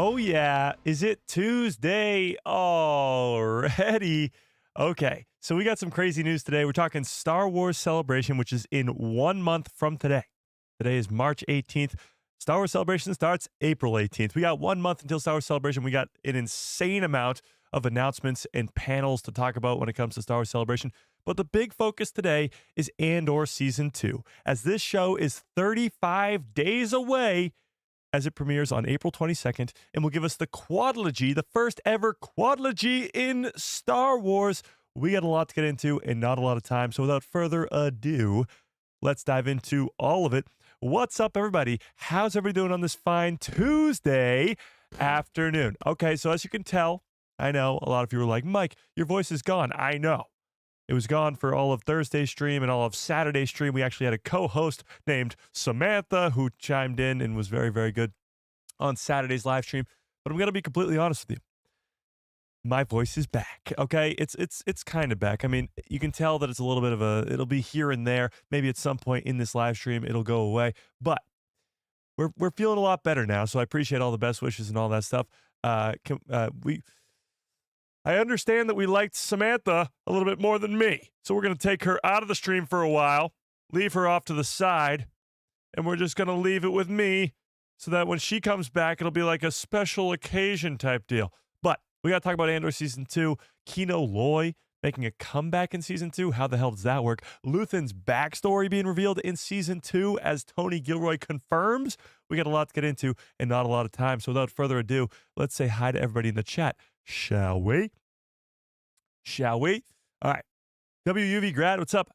Oh, yeah. Is it Tuesday already? Okay, so we got some crazy news today. We're talking Star Wars Celebration, which is in 1 month from today. Today is March 18th. Star Wars Celebration starts April 18th. We got 1 month until Star Wars Celebration. We got an insane amount of announcements and panels to talk about when it comes to Star Wars Celebration. But the big focus today is Andor Season 2, as this show is 35 days away as it premieres on April 22nd and will give us the quadrilogy, the first ever quadrilogy in Star Wars. We got a lot to get into and not a lot of time. So without further ado, let's dive into all of it. What's up, everybody? How's everybody doing on this fine Tuesday afternoon? Okay, so as you can tell, I know a lot of you were like, Mike, your voice is gone. I know. It was gone for all of Thursday's stream and all of Saturday's stream. We actually had a co-host named Samantha who chimed in and was very, very good on Saturday's live stream. But I'm going to be completely honest with you. My voice is back, okay? It's kind of back. I mean, you can tell that it's a little bit of it'll be here and there. Maybe at some point in this live stream, it'll go away. But we're feeling a lot better now, so I appreciate all the best wishes and all that stuff. I understand that we liked Samantha a little bit more than me. So we're going to take her out of the stream for a while, leave her off to the side, and we're just going to leave it with me so that when she comes back, it'll be like a special occasion type deal. But we got to talk about Andor Season 2, Kino Loy making a comeback in Season 2. How the hell does that work? Luthen's backstory being revealed in Season 2 as Tony Gilroy confirms. We got a lot to get into and not a lot of time. So without further ado, let's say hi to everybody in the chat. Shall we? Shall we? All right. WUV Grad, what's up?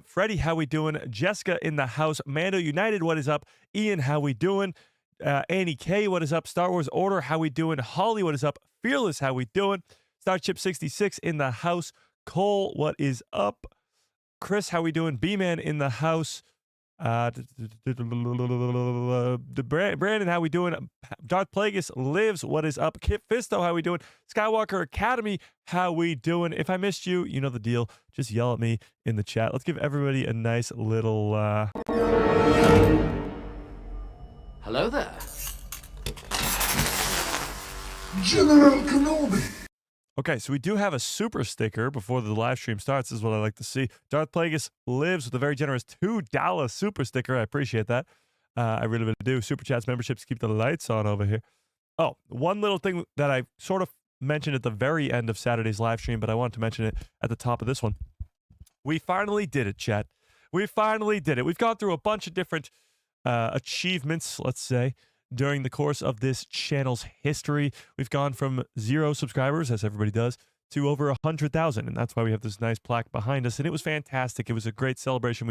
Freddie, how we doing? Jessica in the house. Mando United, what is up? Ian, how we doing? Annie K, what is up? Star Wars Order, how we doing? Holly, what is up? Fearless, how we doing? Starship 66 in the house. Cole, what is up? Chris, how we doing? B-Man in the house. Brandon, how we doing? Darth Plagueis lives, what is up? Kip Fisto, how we doing? Skywalker Academy, how we doing? If I missed you, you know the deal. Just yell at me in the chat. Let's give everybody a nice little Hello there. General Kenobi. Okay, so we do have a super sticker before the live stream starts. This is what I like to see. Darth Plagueis lives with a very generous $2 super sticker. I appreciate that. I really, really do. Super chats, memberships keep the lights on over here. Oh, one little thing that I sort of mentioned at the very end of Saturday's live stream, but I wanted to mention it at the top of this one. We finally did it, chat. We finally did it. We've gone through a bunch of different achievements, let's say, during the course of this channel's history. We've gone from 0 subscribers, as everybody does, to over 100,000, and that's why we have this nice plaque behind us, and it was fantastic. It was a great celebration.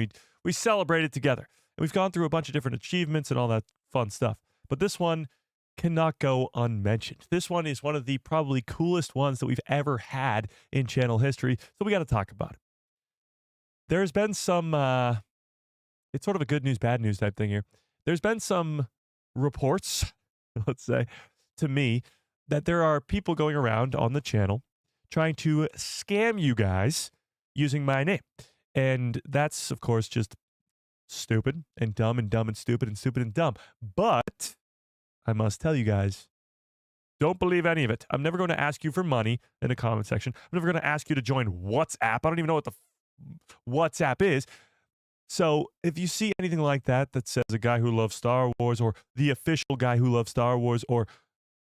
We celebrated together, and we've gone through a bunch of different achievements and all that fun stuff, but this one cannot go unmentioned. This one is one of the probably coolest ones that we've ever had in channel history, so we got to talk about it. There's been some, it's sort of a good news, bad news type thing here. There's been some reports, let's say, to me that there are people going around on the channel trying to scam you guys using my name. And that's, of course, just stupid and dumb and dumb and stupid and stupid and dumb. But I must tell you guys, don't believe any of it. I'm never going to ask you for money in the comment section. I'm never going to ask you to join WhatsApp. I don't even know what the WhatsApp is. So if you see anything like that that says a guy who loves Star Wars, or the official guy who loves Star Wars, or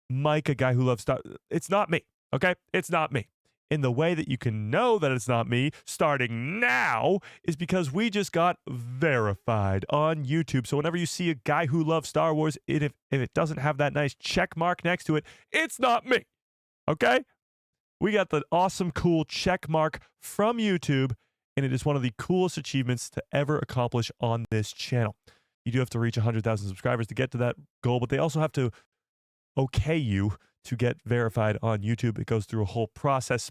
Mike, a guy who loves it's not me, okay? It's not me. And the way that you can know that it's not me, starting now, is because we just got verified on YouTube. So whenever you see a guy who loves Star Wars, if it doesn't have that nice check mark next to it, it's not me, okay? We got the awesome, cool check mark from YouTube, and it is one of the coolest achievements to ever accomplish on this channel. You do have to reach 100,000 subscribers to get to that goal, but they also have to okay you to get verified on YouTube. It goes through a whole process.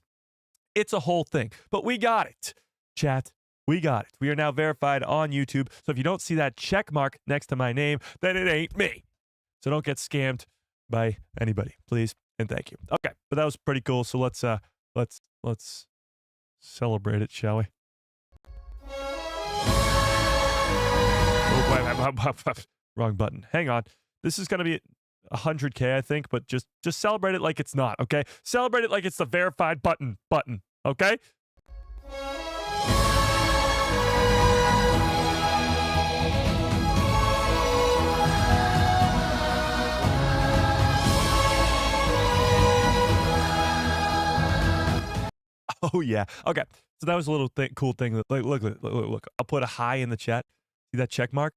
It's a whole thing, but we got it, chat. We got it. We are now verified on YouTube. So if you don't see that check mark next to my name, then it ain't me. So don't get scammed by anybody, please and thank you. Okay, but that was pretty cool. So let's celebrate it, shall we? Oh, wrong button. Hang on. This is going to be 100K, I think, but just celebrate it like it's not, okay? Celebrate it like it's the verified button, okay? Oh yeah. Okay. So that was a little cool thing. Look. I'll put a hi in the chat. See that check mark?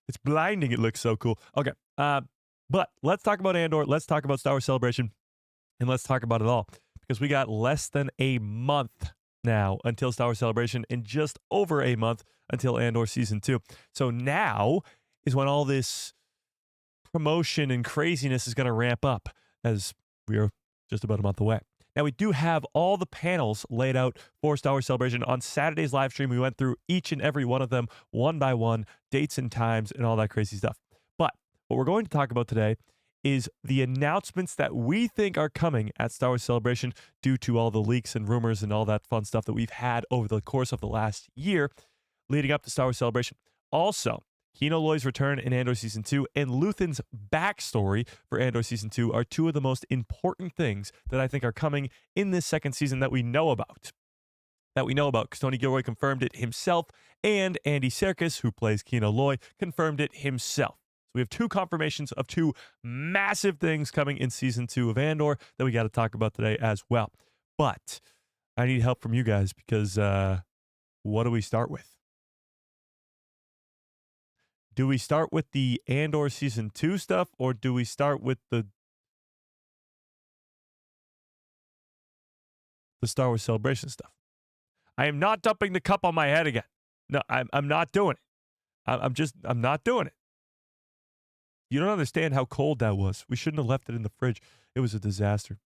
It's blinding. It looks so cool. Okay. But let's talk about Andor. Let's talk about Star Wars Celebration, and let's talk about it all because we got less than a month now until Star Wars Celebration, and just over a month until Andor Season 2. So now is when all this promotion and craziness is going to ramp up, as we are just about a month away. Now, we do have all the panels laid out for Star Wars Celebration on Saturday's live stream. We went through each and every one of them one by one, dates and times and all that crazy stuff. But what we're going to talk about today is the announcements that we think are coming at Star Wars Celebration due to all the leaks and rumors and all that fun stuff that we've had over the course of the last year leading up to Star Wars Celebration. Also, Kino Loy's return in Andor Season 2 and Luthen's backstory for Andor Season 2 are two of the most important things that I think are coming in this second season that we know about. Because Tony Gilroy confirmed it himself, and Andy Serkis, who plays Kino Loy, confirmed it himself. So we have two confirmations of two massive things coming in Season 2 of Andor that we got to talk about today as well. But I need help from you guys because what do we start with? Do we start with the Andor Season 2 stuff, or do we start with the Star Wars Celebration stuff? I am not dumping the cup on my head again. No, I'm not doing it. I'm not doing it. You don't understand how cold that was. We shouldn't have left it in the fridge. It was a disaster.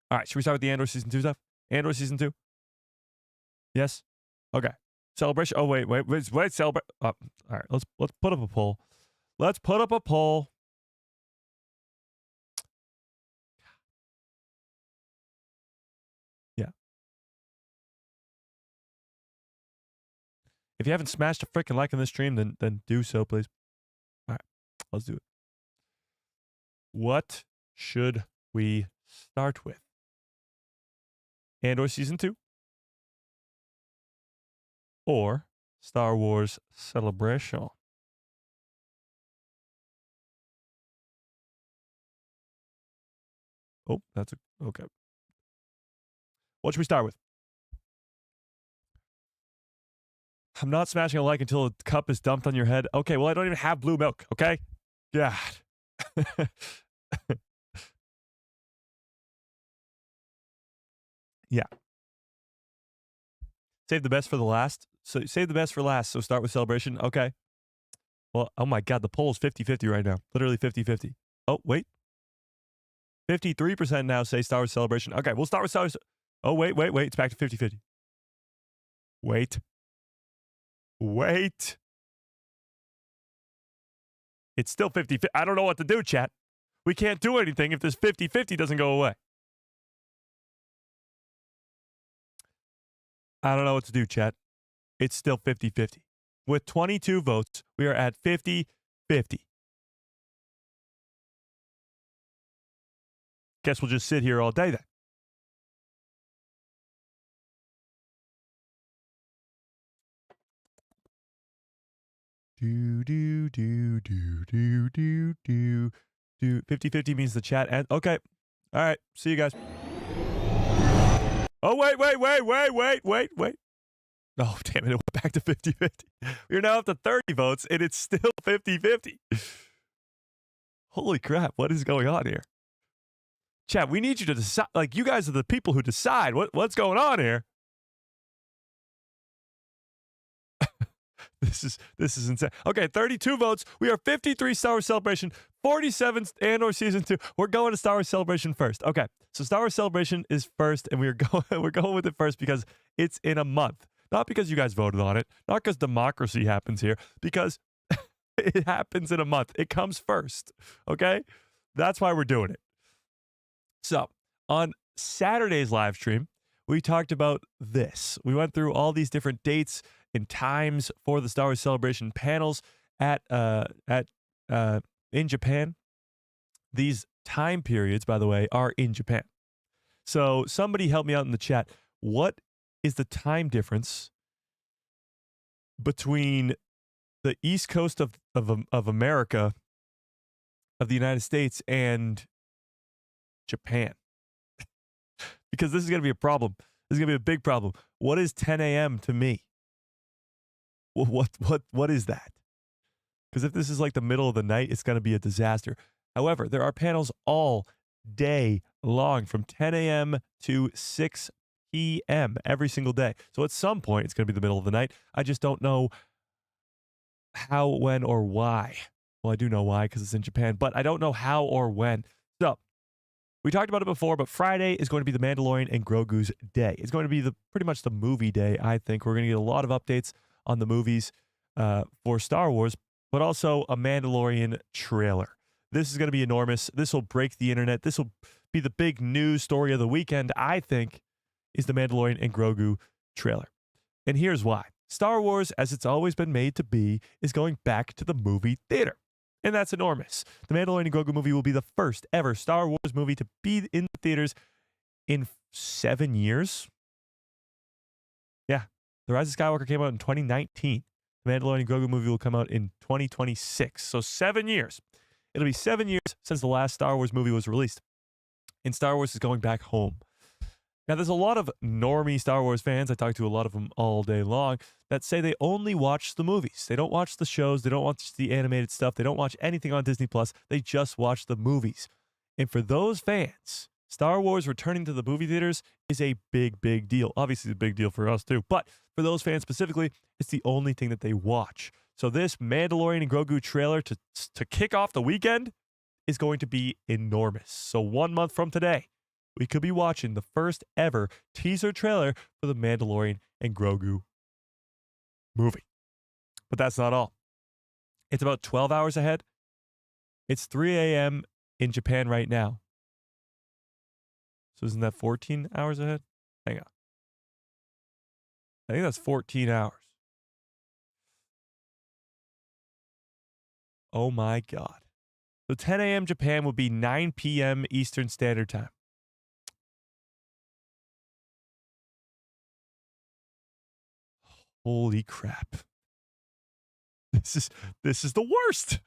All right, should we start with the Andor Season 2 stuff? Andor Season 2? Yes? Okay. Celebration. Oh, wait. Celebrate. All right, let's put up a poll. Let's put up a poll. Yeah. If you haven't smashed a freaking like on this stream, then do so, please. All right, let's do it. What should we start with? Andor Season 2? Or Star Wars Celebration? Oh, okay. What should we start with? I'm not smashing a like until a cup is dumped on your head. Okay, well, I don't even have blue milk, okay? God. Yeah. Save the best for the last. So save the best for last. So start with Celebration. Okay. Well, oh my God, the poll is 50-50 right now. Literally 50-50. Oh, wait. 53% now say Star Wars Celebration. Okay, we'll start with Star Wars. Oh, wait. It's back to 50-50. Wait. It's still 50-50. I don't know what to do, chat. We can't do anything if this 50-50 doesn't go away. I don't know what to do, chat. It's still 50-50. With 22 votes, we are at 50-50. Guess we'll just sit here all day then. Do. 50-50 means the chat and okay. All right. See you guys. Oh, wait. Oh, damn it. It went back to 50-50. We're now up to 30 votes, and it's still 50-50. Holy crap. What is going on here? Chat, we need you to decide. Like, you guys are the people who decide. What's going on here? This is insane. Okay, 32 votes. We are 53 Star Wars Celebration, 47 Andor Season 2. We're going to Star Wars Celebration first. Okay, so Star Wars Celebration is first, and we're going with it first because it's in a month. Not because you guys voted on it, not because democracy happens here, because it happens in a month. It comes first, okay? That's why we're doing it. So, on Saturday's live stream, we talked about this. We went through all these different dates and times for the Star Wars Celebration panels, in Japan. These time periods, by the way, are in Japan. So somebody help me out in the chat. What is the time difference between the East Coast of America, of the United States, and Japan? Because this is going to be a problem. This is going to be a big problem. What is 10 a.m. to me? What is that? Because if this is like the middle of the night, it's going to be a disaster. However, there are panels all day long from 10 a.m. to 6 p.m. every single day. So at some point, it's going to be the middle of the night. I just don't know how, when, or why. Well, I do know why because it's in Japan, but I don't know how or when. So we talked about it before, but Friday is going to be the Mandalorian and Grogu's day. It's going to be pretty much the movie day, I think. We're going to get a lot of updates on the movies for Star Wars, but also a Mandalorian trailer. This is going to be enormous. This will break the internet. This will be the big news story of the weekend, I think, is the Mandalorian and Grogu trailer. And here's why. Star Wars, as it's always been made to be, is going back to the movie theater. And that's enormous. The Mandalorian and Grogu movie will be the first ever Star Wars movie to be in the theaters in 7 years. Yeah. The Rise of Skywalker came out in 2019. The Mandalorian and Grogu movie will come out in 2026. So 7 years. It'll be 7 years since the last Star Wars movie was released. And Star Wars is going back home. Now, there's a lot of normie Star Wars fans, I talk to a lot of them all day long, that say they only watch the movies. They don't watch the shows. They don't watch the animated stuff. They don't watch anything on Disney+. They just watch the movies. And for those fans, Star Wars returning to the movie theaters is a big, big deal. Obviously, it's a big deal for us, too. But for those fans specifically, it's the only thing that they watch. So this Mandalorian and Grogu trailer to kick off the weekend is going to be enormous. So 1 month from today, we could be watching the first ever teaser trailer for the Mandalorian and Grogu movie. But that's not all. It's about 12 hours ahead. It's 3 a.m. in Japan right now. So isn't that 14 hours ahead? Hang on. I think that's 14 hours. Oh my God. So 10 a.m. Japan would be 9 p.m. Eastern Standard Time. Holy crap. This is the worst.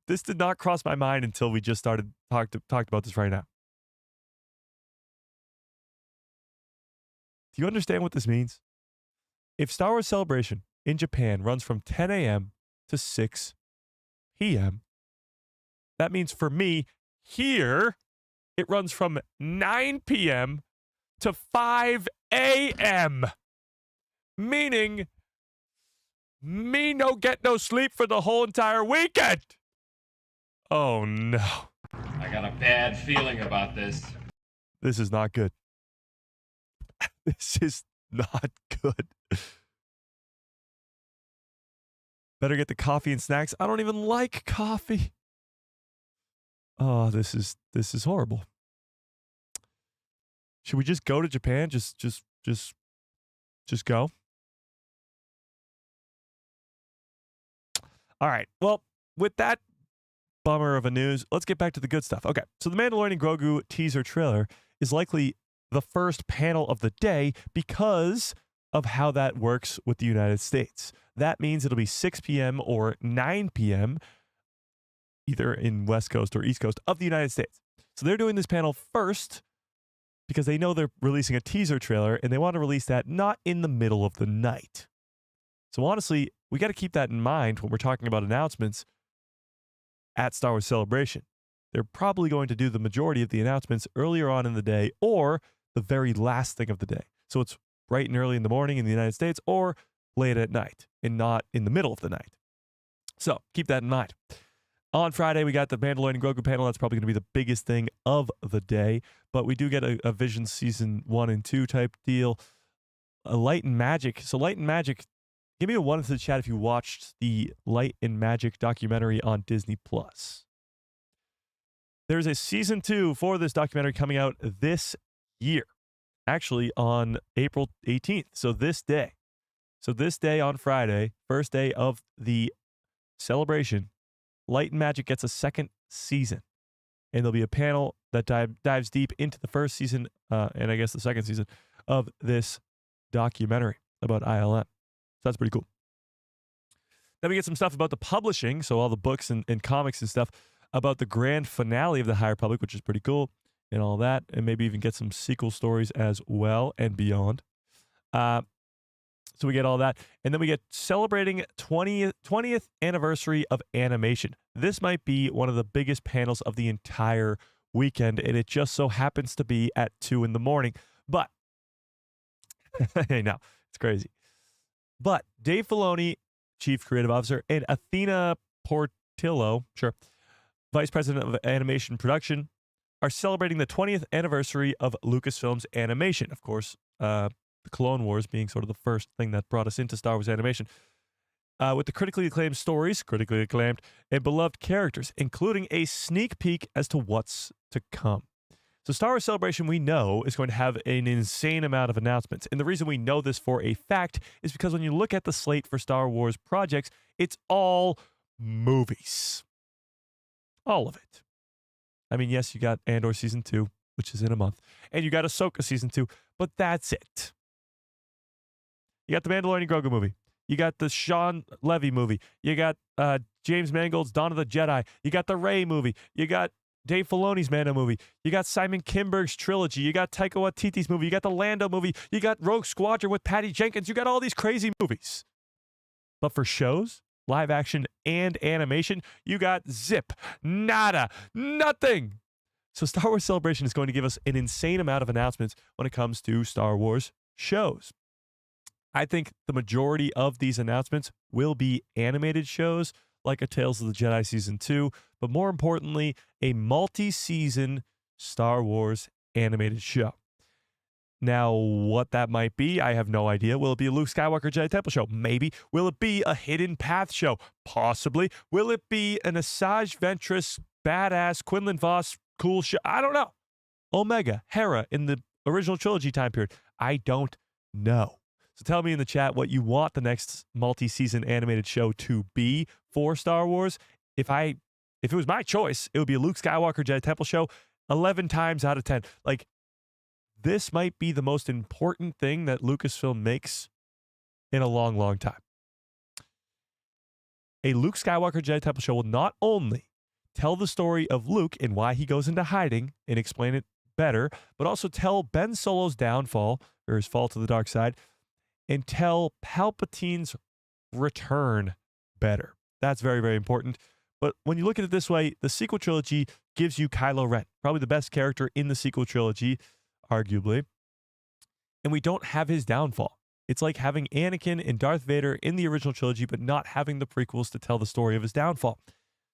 This did not cross my mind until we just talked about this right now. Do you understand what this means? If Star Wars Celebration in Japan runs from 10 a.m. to 6 p.m., that means for me here, it runs from 9 p.m. to 5 a.m., meaning me no get no sleep for the whole entire weekend. Oh no. I got a bad feeling about this. This is not good. This is not good. Better get the coffee and snacks. I don't even like coffee. Oh, this is horrible. Should we just go to Japan? Just go. All right. Well, with that bummer of a news, let's get back to the good stuff. Okay. So the Mandalorian and Grogu teaser trailer is likely the first panel of the day because of how that works with the United States. That means it'll be 6 p.m. or 9 p.m. either in West Coast or East Coast of the United States. So they're doing this panel first because they know they're releasing a teaser trailer and they want to release that not in the middle of the night. So honestly, we got to keep that in mind when we're talking about announcements at Star Wars Celebration. They're probably going to do the majority of the announcements earlier on in the day or the very last thing of the day. So it's bright and early in the morning in the United States or late at night and not in the middle of the night. So keep that in mind. On Friday, we got the Mandalorian and Grogu panel. That's probably going to be the biggest thing of the day. But we do get a Vision Season 1 and 2 type deal. A Light and Magic. So Light and Magic, give me a 1 into the chat if you watched the Light and Magic documentary on Disney+. There's a Season 2 for this documentary coming out this year. Actually on April 18th. So this day. So this day on Friday, first day of the celebration, Light and Magic gets a second season. And there'll be a panel that dives deep into the first season, and I guess the second season of this documentary about ILM. So that's pretty cool. Then we get some stuff about the publishing, so all the books and comics and stuff about the grand finale of the High Republic, which is pretty cool, and all that, and maybe even get some sequel stories as well and beyond. So we get all that, and then we get celebrating 20th anniversary of animation. This might be one of the biggest panels of the entire weekend, and it just so happens to be at 2 a.m. But, hey, no, it's crazy. But Dave Filoni, Chief Creative Officer, and Athena Portillo, Vice President of Animation Production, are celebrating the 20th anniversary of Lucasfilm's animation. Of course, the Clone Wars being sort of the first thing that brought us into Star Wars animation. With the critically acclaimed stories, critically acclaimed, and beloved characters, including a sneak peek as to what's to come. So Star Wars Celebration, we know, is going to have an insane amount of announcements. And the reason we know this for a fact is because when you look at the slate for Star Wars projects, it's all movies. All of it. I mean, yes, you got Andor Season 2, which is in a month, and you got Ahsoka Season 2, but that's it. You got the Mandalorian Grogu movie. You got the Sean Levy movie. You got James Mangold's Dawn of the Jedi. You got the Rey movie. You got Dave Filoni's Mando movie. You got Simon Kinberg's trilogy. You got Taika Waititi's movie. You got the Lando movie. You got Rogue Squadron with Patty Jenkins. You got all these crazy movies. But for shows, live action, and animation, you got zip, nada, nothing. So Star Wars Celebration is going to give us an insane amount of announcements when it comes to Star Wars shows. I think the majority of these announcements will be animated shows like a Tales of the Jedi Season 2, but more importantly, a multi-season Star Wars animated show. Now, what that might be, I have no idea. Will it be a Luke Skywalker Jedi Temple show? Maybe. Will it be a Hidden Path show? Possibly. Will it be an Asajj Ventress, badass, Quinlan Vos, cool show? I don't know. Omega, Hera in the original trilogy time period? I don't know. So tell me in the chat what you want the next multi-season animated show to be for Star Wars. If it was my choice, it would be a Luke Skywalker Jedi Temple show 11 times out of 10. Like, this might be the most important thing that Lucasfilm makes in a long, long time. A Luke Skywalker Jedi Temple show will not only tell the story of Luke and why he goes into hiding and explain it better, but also tell Ben Solo's downfall, or his fall to the dark side, and tell Palpatine's return better. That's very, very important. But when you look at it this way, the sequel trilogy gives you Kylo Ren, probably the best character in the sequel trilogy, arguably. And we don't have his downfall. It's like having Anakin and Darth Vader in the original trilogy, but not having the prequels to tell the story of his downfall.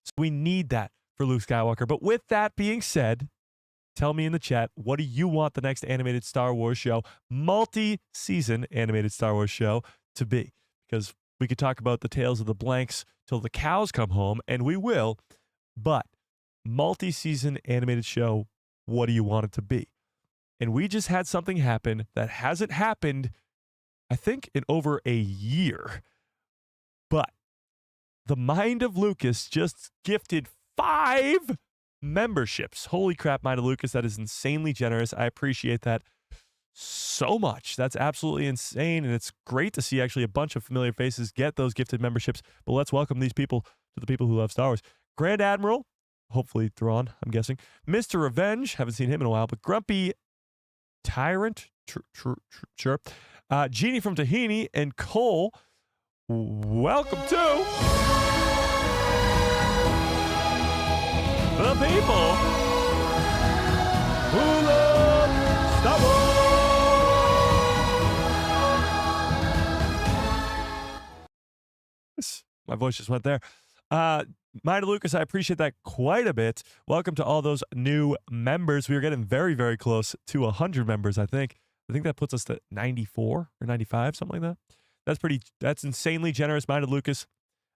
So we need that for Luke Skywalker. But with that being said, tell me in the chat, what do you want the next animated Star Wars show, multi-season animated Star Wars show, to be? Because we could talk about the Tales of the Blanks till the cows come home, and we will, but multi-season animated show, what do you want it to be? And we just had something happen that hasn't happened, I think, in over a year. But the Mind of Lucas just gifted 5 memberships. Holy crap, Mind of Lucas, that is insanely generous. I appreciate that so much. That's absolutely insane, and it's great to see actually a bunch of familiar faces get those gifted memberships. But let's welcome these people to the people who love Star Wars. Grand Admiral, hopefully Thrawn, I'm guessing. Mr. Revenge, haven't seen him in a while, but Grumpy Tyrant, sure. Jeannie from Tahini, and Cole, welcome to the people who love Star Wars. My voice just went there. Mind of Lucas, I appreciate that quite a bit. Welcome to all those new members. We are getting very, very close to 100 members, I think. I think that puts us to 94 or 95, something like that. That's insanely generous, Mind of Lucas.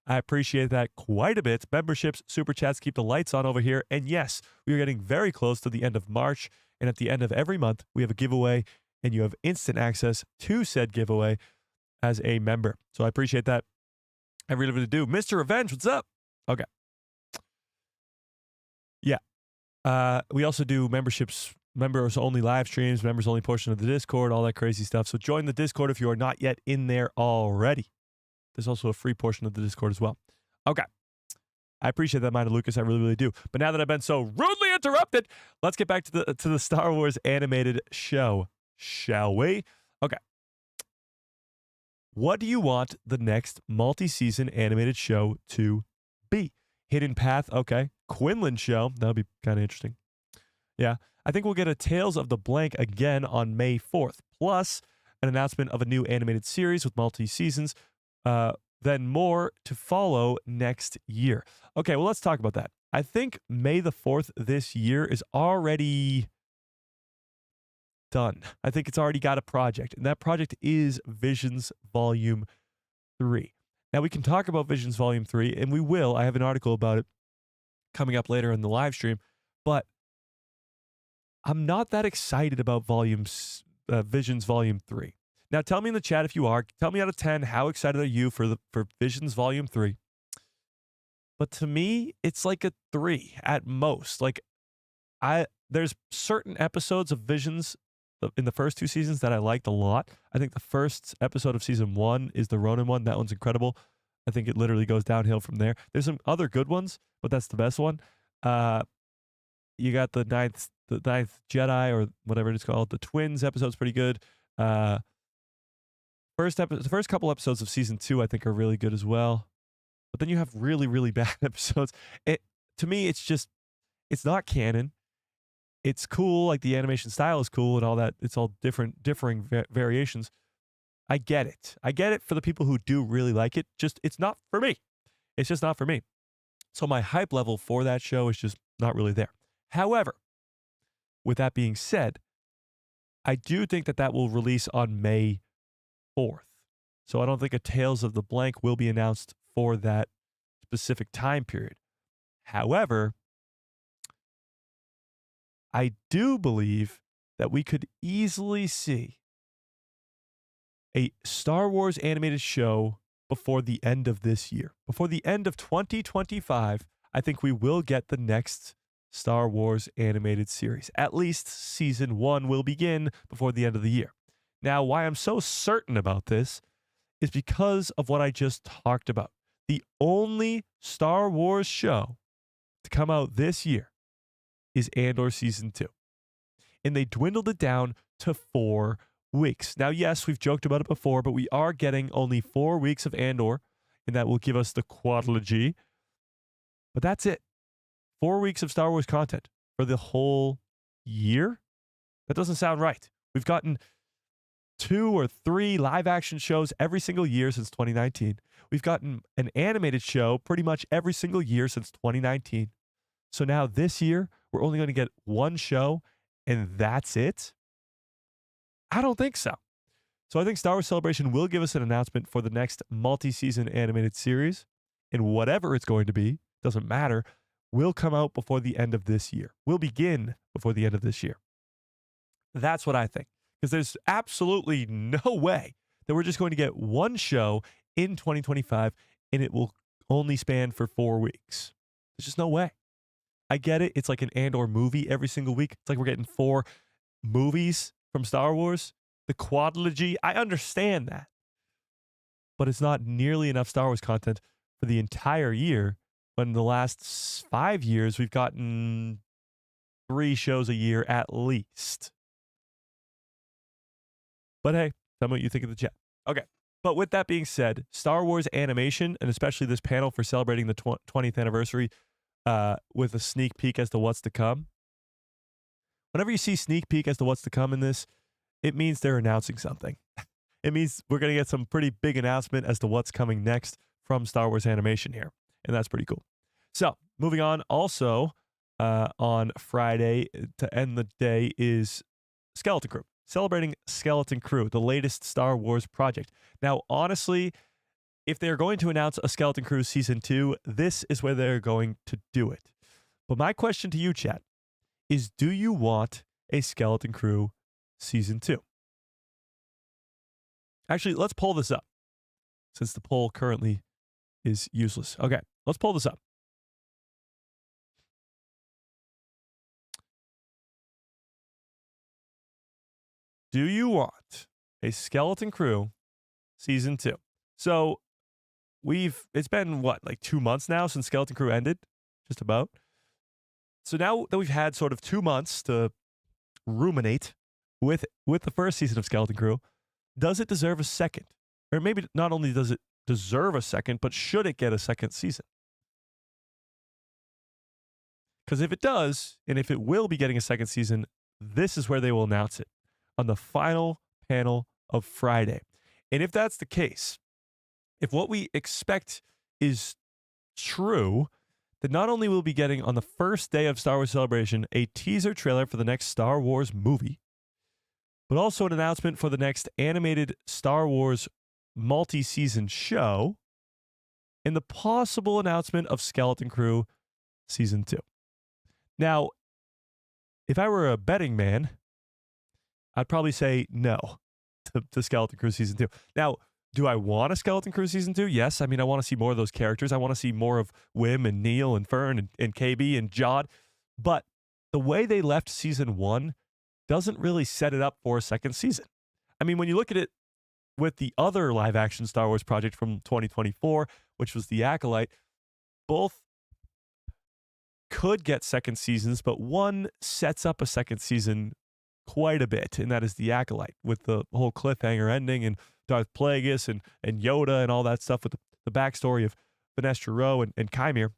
I appreciate that quite a bit. Memberships, super chats keep the lights on over here. And yes, we are getting very close to the end of March. And at the end of every month, we have a giveaway, and you have instant access to said giveaway. as a member. So I appreciate that. I really do. Mr. Revenge, what's up? Okay. Yeah. We also do memberships, members only live streams, members only portion of the Discord, all that crazy stuff. So join the Discord if you are not yet in there already. There's also a free portion of the Discord as well. Okay. I appreciate that, Mind Lucas. I really do. But now that I've been so rudely interrupted, let's get back to the Star Wars animated show, shall we? Okay. What do you want the next multi-season animated show to be? Hidden Path, okay. Quinlan show, that would be kind of interesting. Yeah, I think we'll get a Tales of the Blank again on May 4th, plus an announcement of a new animated series with multi-seasons, then more to follow next year. Okay, well, let's talk about that. I think May the 4th this year is already done. I think it's already got a project, and that project is Visions Volume 3. Now, we can talk about Visions Volume 3, and we will. I have an article about it coming up later in the live stream, but I'm not that excited about Visions Volume 3. Now, tell me in the chat if you are. Tell me out of 10, how excited are you for Visions Volume 3? But to me, it's like a 3 at most. Like, there's certain episodes of Visions in the first 2 seasons that I liked a lot. I think the first episode of season 1 is the Ronin one. That one's incredible. I think it literally goes downhill from there. There's some other good ones, but that's the best one. You got the ninth Jedi, or whatever it's called. The Twins episode's pretty good. The first couple episodes of season 2, I think, are really good as well. But then you have really, really bad episodes. To me, it's not canon. It's cool, like the animation style is cool and all that. It's all differing variations. I get it. I get it for the people who do really like it. It's not for me. It's just not for me. So my hype level for that show is just not really there. However, with that being said, I do think that will release on May 4th. So I don't think a Tales of the Blank will be announced for that specific time period. However, I do believe that we could easily see a Star Wars animated show before the end of this year. Before the end of 2025, I think we will get the next Star Wars animated series. At least season 1 will begin before the end of the year. Now, why I'm so certain about this is because of what I just talked about. The only Star Wars show to come out this year is Andor Season 2. And they dwindled it down to 4 weeks. Now, yes, we've joked about it before, but we are getting only 4 weeks of Andor, and that will give us the quadrilogy. But that's it. 4 weeks of Star Wars content for the whole year? That doesn't sound right. We've gotten 2 or 3 live-action shows every single year since 2019. We've gotten an animated show pretty much every single year since 2019. So now this year, we're only going to get 1 show, and that's it? I don't think so. So I think Star Wars Celebration will give us an announcement for the next multi-season animated series, and whatever it's going to be, doesn't matter, will come out before the end of this year. Will begin before the end of this year. That's what I think. Because there's absolutely no way that we're just going to get 1 show in 2025 and it will only span for 4 weeks. There's just no way. I get it. It's like an Andor movie every single week. It's like we're getting 4 movies from Star Wars. The quadrilogy, I understand that. But it's not nearly enough Star Wars content for the entire year, when the last 5 years we've gotten 3 shows a year at least. But hey, tell me what you think of the chat. Okay. But with that being said, Star Wars animation, and especially this panel for celebrating the 20th anniversary with a sneak peek as to what's to come. Whenever you see sneak peek as to what's to come in this, it means they're announcing something. It means we're going to get some pretty big announcement as to what's coming next from Star Wars animation here. And that's pretty cool. So, moving on, also on Friday to end the day is Skeleton Crew. Celebrating Skeleton Crew, the latest Star Wars project. Now, honestly, if they're going to announce a Skeleton Crew Season 2, this is where they're going to do it. But my question to you, chat, is do you want a Skeleton Crew Season 2? Actually, let's pull this up since the poll currently is useless. Okay, let's pull this up. Do you want a Skeleton Crew season 2? So it's been what, like 2 months now since Skeleton Crew ended? Just about. So now that we've had sort of 2 months to ruminate with the first season of Skeleton Crew, does it deserve a second? Or maybe not only does it deserve a second, but should it get a second season? Because if it does, and if it will be getting a second season, this is where they will announce it, on the final panel of Friday. And if that's the case, if what we expect is true, then not only will we be getting on the first day of Star Wars Celebration a teaser trailer for the next Star Wars movie, but also an announcement for the next animated Star Wars multi-season show, and the possible announcement of Skeleton Crew Season 2. Now, if I were a betting man, I'd probably say no to Skeleton Crew Season 2. Now, do I want a Skeleton Crew Season 2? Yes. I mean, I want to see more of those characters. I want to see more of Wim and Neil and Fern and KB and Jod. But the way they left Season 1 doesn't really set it up for a second season. I mean, when you look at it with the other live-action Star Wars project from 2024, which was The Acolyte, both could get second seasons, but one sets up a second season quite a bit, and that is The Acolyte, with the whole cliffhanger ending and Darth Plagueis and Yoda and all that stuff with the backstory of Sinestra Rowe and Chimere.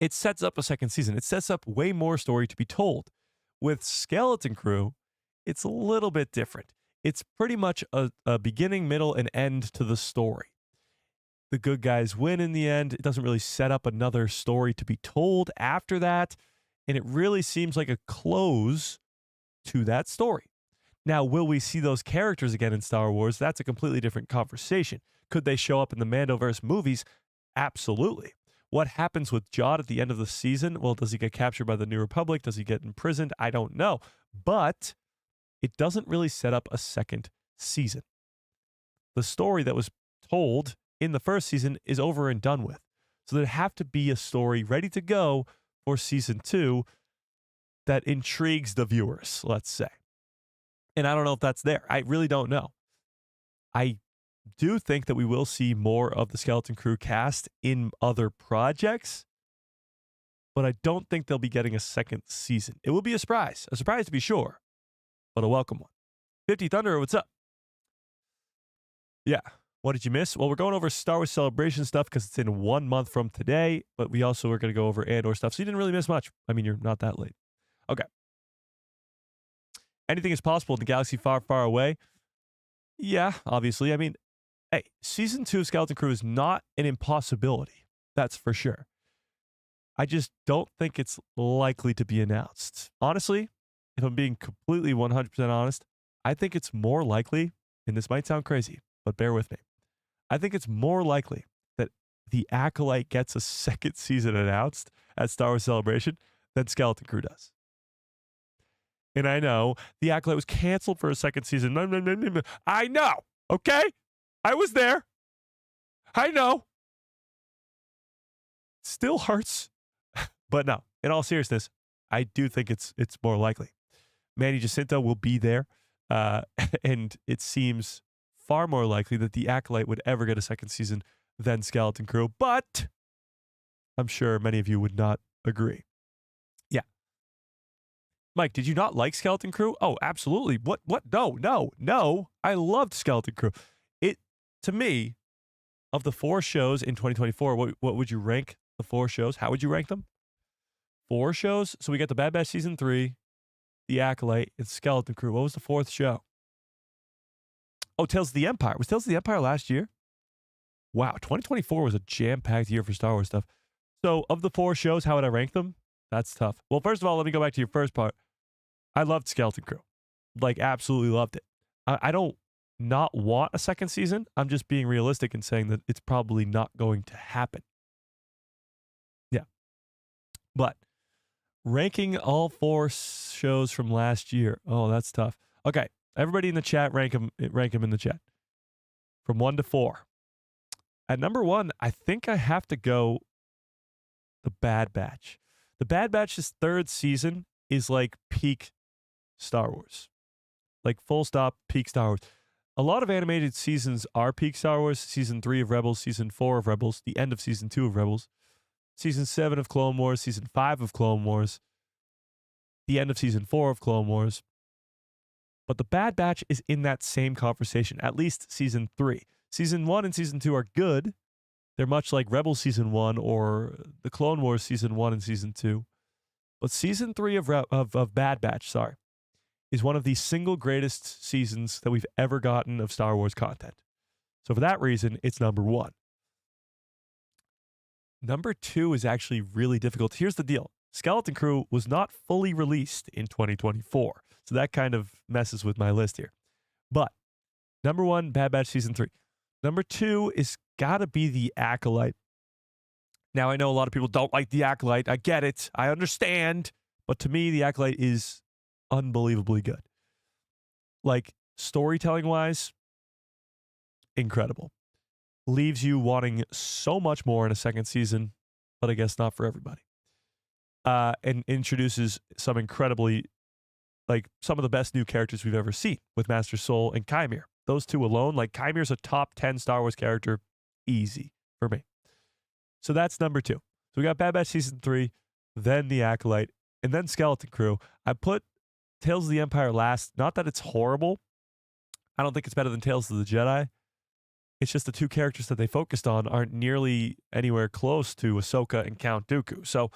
It sets up a second season. It sets up way more story to be told. With Skeleton Crew, it's a little bit different. It's pretty much a beginning, middle, and end to the story. The good guys win in the end. It doesn't really set up another story to be told after that, and it really seems like a close to that story. Now, will we see those characters again in Star Wars? That's a completely different conversation. Could they show up in the Mandoverse movies? Absolutely. What happens with Jod at the end of the season? Well, does he get captured by the New Republic? Does he get imprisoned? I don't know. But it doesn't really set up a second season. The story that was told in the first season is over and done with. So there'd have to be a story ready to go for Season 2 that intrigues the viewers, let's say. And I don't know if that's there. I really don't know. I do think that we will see more of the Skeleton Crew cast in other projects, but I don't think they'll be getting a second season. It will be a surprise to be sure, but a welcome one. 50 Thunder, what's up? Yeah. What did you miss? Well, we're going over Star Wars Celebration stuff because it's in 1 month from today, but we also are going to go over Andor stuff, so you didn't really miss much. I mean, you're not that late. Okay. Anything is possible in the galaxy far, far away. Yeah, obviously. I mean, hey, Season 2 of Skeleton Crew is not an impossibility. That's for sure. I just don't think it's likely to be announced. Honestly, if I'm being completely 100% honest, I think it's more likely, and this might sound crazy, but bear with me. I think it's more likely that The Acolyte gets a second season announced at Star Wars Celebration than Skeleton Crew does. And I know The Acolyte was canceled for a second season. I know, okay? I was there. I know. Still hurts. But no, in all seriousness, I do think it's more likely. Manny Jacinto will be there. And it seems far more likely that The Acolyte would ever get a second season than Skeleton Crew. But I'm sure many of you would not agree. Yeah. Mike, did you not like Skeleton Crew? Oh, absolutely. What? No. I loved Skeleton Crew. To me, of the 4 shows in 2024, what would you rank the 4 shows? How would you rank them? 4 shows? So we got the Bad Batch Season 3, The Acolyte, and Skeleton Crew. What was the 4th show? Oh, Tales of the Empire. Was Tales of the Empire last year? Wow, 2024 was a jam-packed year for Star Wars stuff. So of the 4 shows, how would I rank them? That's tough. Well, first of all, let me go back to your first part. I loved Skeleton Crew. Like, absolutely loved it. I don't not want a second season. I'm just being realistic and saying that it's probably not going to happen. Yeah. But ranking all 4 shows from last year. Oh, that's tough. Okay. Everybody in the chat, rank them in the chat. from 1 to 4. At number 1, I think I have to go The Bad Batch. The Bad Batch's 3rd season is like peak Star Wars. Like full stop, peak Star Wars. A lot of animated seasons are peak Star Wars. Season 3 of Rebels, Season 4 of Rebels, the end of Season 2 of Rebels, Season 7 of Clone Wars, Season 5 of Clone Wars, the end of Season 4 of Clone Wars. But The Bad Batch is in that same conversation, at least Season 3. Season 1 and Season 2 are good. They're much like Rebels Season 1 or the Clone Wars Season 1 and Season 2. But Season 3 of Bad Batch, is one of the single greatest seasons that we've ever gotten of Star Wars content. So for that reason, it's number 1. Number 2 is actually really difficult. Here's the deal. Skeleton Crew was not fully released in 2024. So that kind of messes with my list here. But number 1, Bad Batch Season 3. Number 2 is got to be The Acolyte. Now, I know a lot of people don't like The Acolyte. I get it. I understand. But to me, The Acolyte is unbelievably good. Like, storytelling-wise, incredible. Leaves you wanting so much more in a second season, but I guess not for everybody. And introduces some incredibly, like, some of the best new characters we've ever seen with Master Soul and Chimere. Those two alone, like, Chimere's a top 10 Star Wars character, easy for me. So that's number 2. So we got Bad Batch Season 3, then The Acolyte, and then Skeleton Crew. I put Tales of the Empire last. Not that it's horrible. I don't think it's better than Tales of the Jedi. It's just the two characters that they focused on aren't nearly anywhere close to Ahsoka and Count Dooku. So,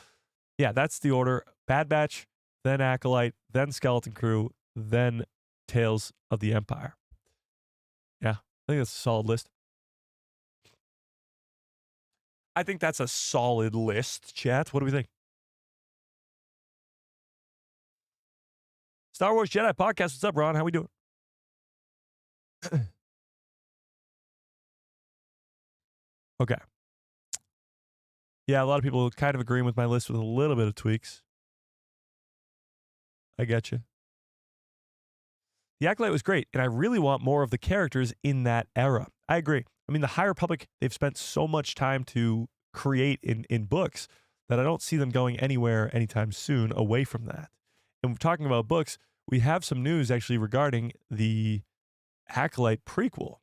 yeah, that's the order. Bad Batch, then Acolyte, then Skeleton Crew, then Tales of the Empire. Yeah, I think that's a solid list. I think that's a solid list, chat. What do we think? Star Wars Jedi Podcast. What's up, Ron? How we doing? Okay. Yeah, a lot of people kind of agreeing with my list with a little bit of tweaks. I get you. The Acolyte was great, and I really want more of the characters in that era. I agree. I mean, the High Republic, they've spent so much time to create in books that I don't see them going anywhere anytime soon away from that. And we're talking about books. We have some news actually regarding the Acolyte prequel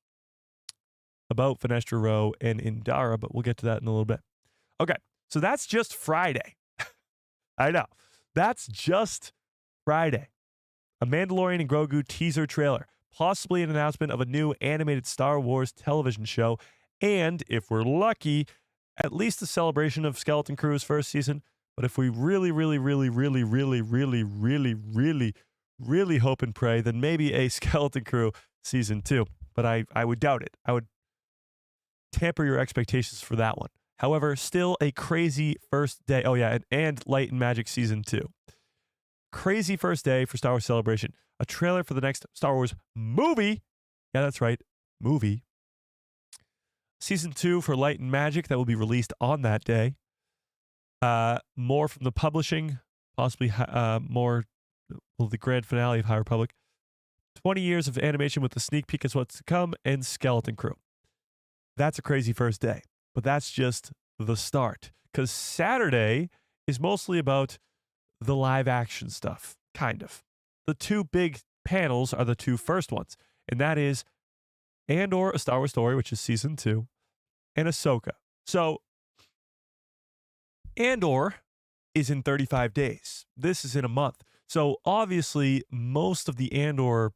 about Fenestra Row and Indara, but we'll get to that in a little bit. Okay, so that's just Friday. I know. That's just Friday. A Mandalorian and Grogu teaser trailer, possibly an announcement of a new animated Star Wars television show, and if we're lucky, at least a celebration of Skeleton Crew's first season. But if we really hope and pray, then maybe a Skeleton Crew season 2. But I would doubt it. I would tamper your expectations for that one. However, still a crazy first day. Oh yeah, and Light and Magic season 2. Crazy first day for Star Wars Celebration. A trailer for the next Star Wars movie. Yeah, that's right. Movie. Season 2 for Light and Magic that will be released on that day. More from the publishing. Possibly more the grand finale of High Republic. 20 years of animation with a sneak peek as what's to come, and Skeleton Crew. That's a crazy first day. But that's just the start. Because Saturday is mostly about the live action stuff, kind of. The two big panels are the two first ones, and that is Andor, A Star Wars Story, which is season 2, and Ahsoka. So Andor is in 35 days. This is in a month. So obviously, most of the Andor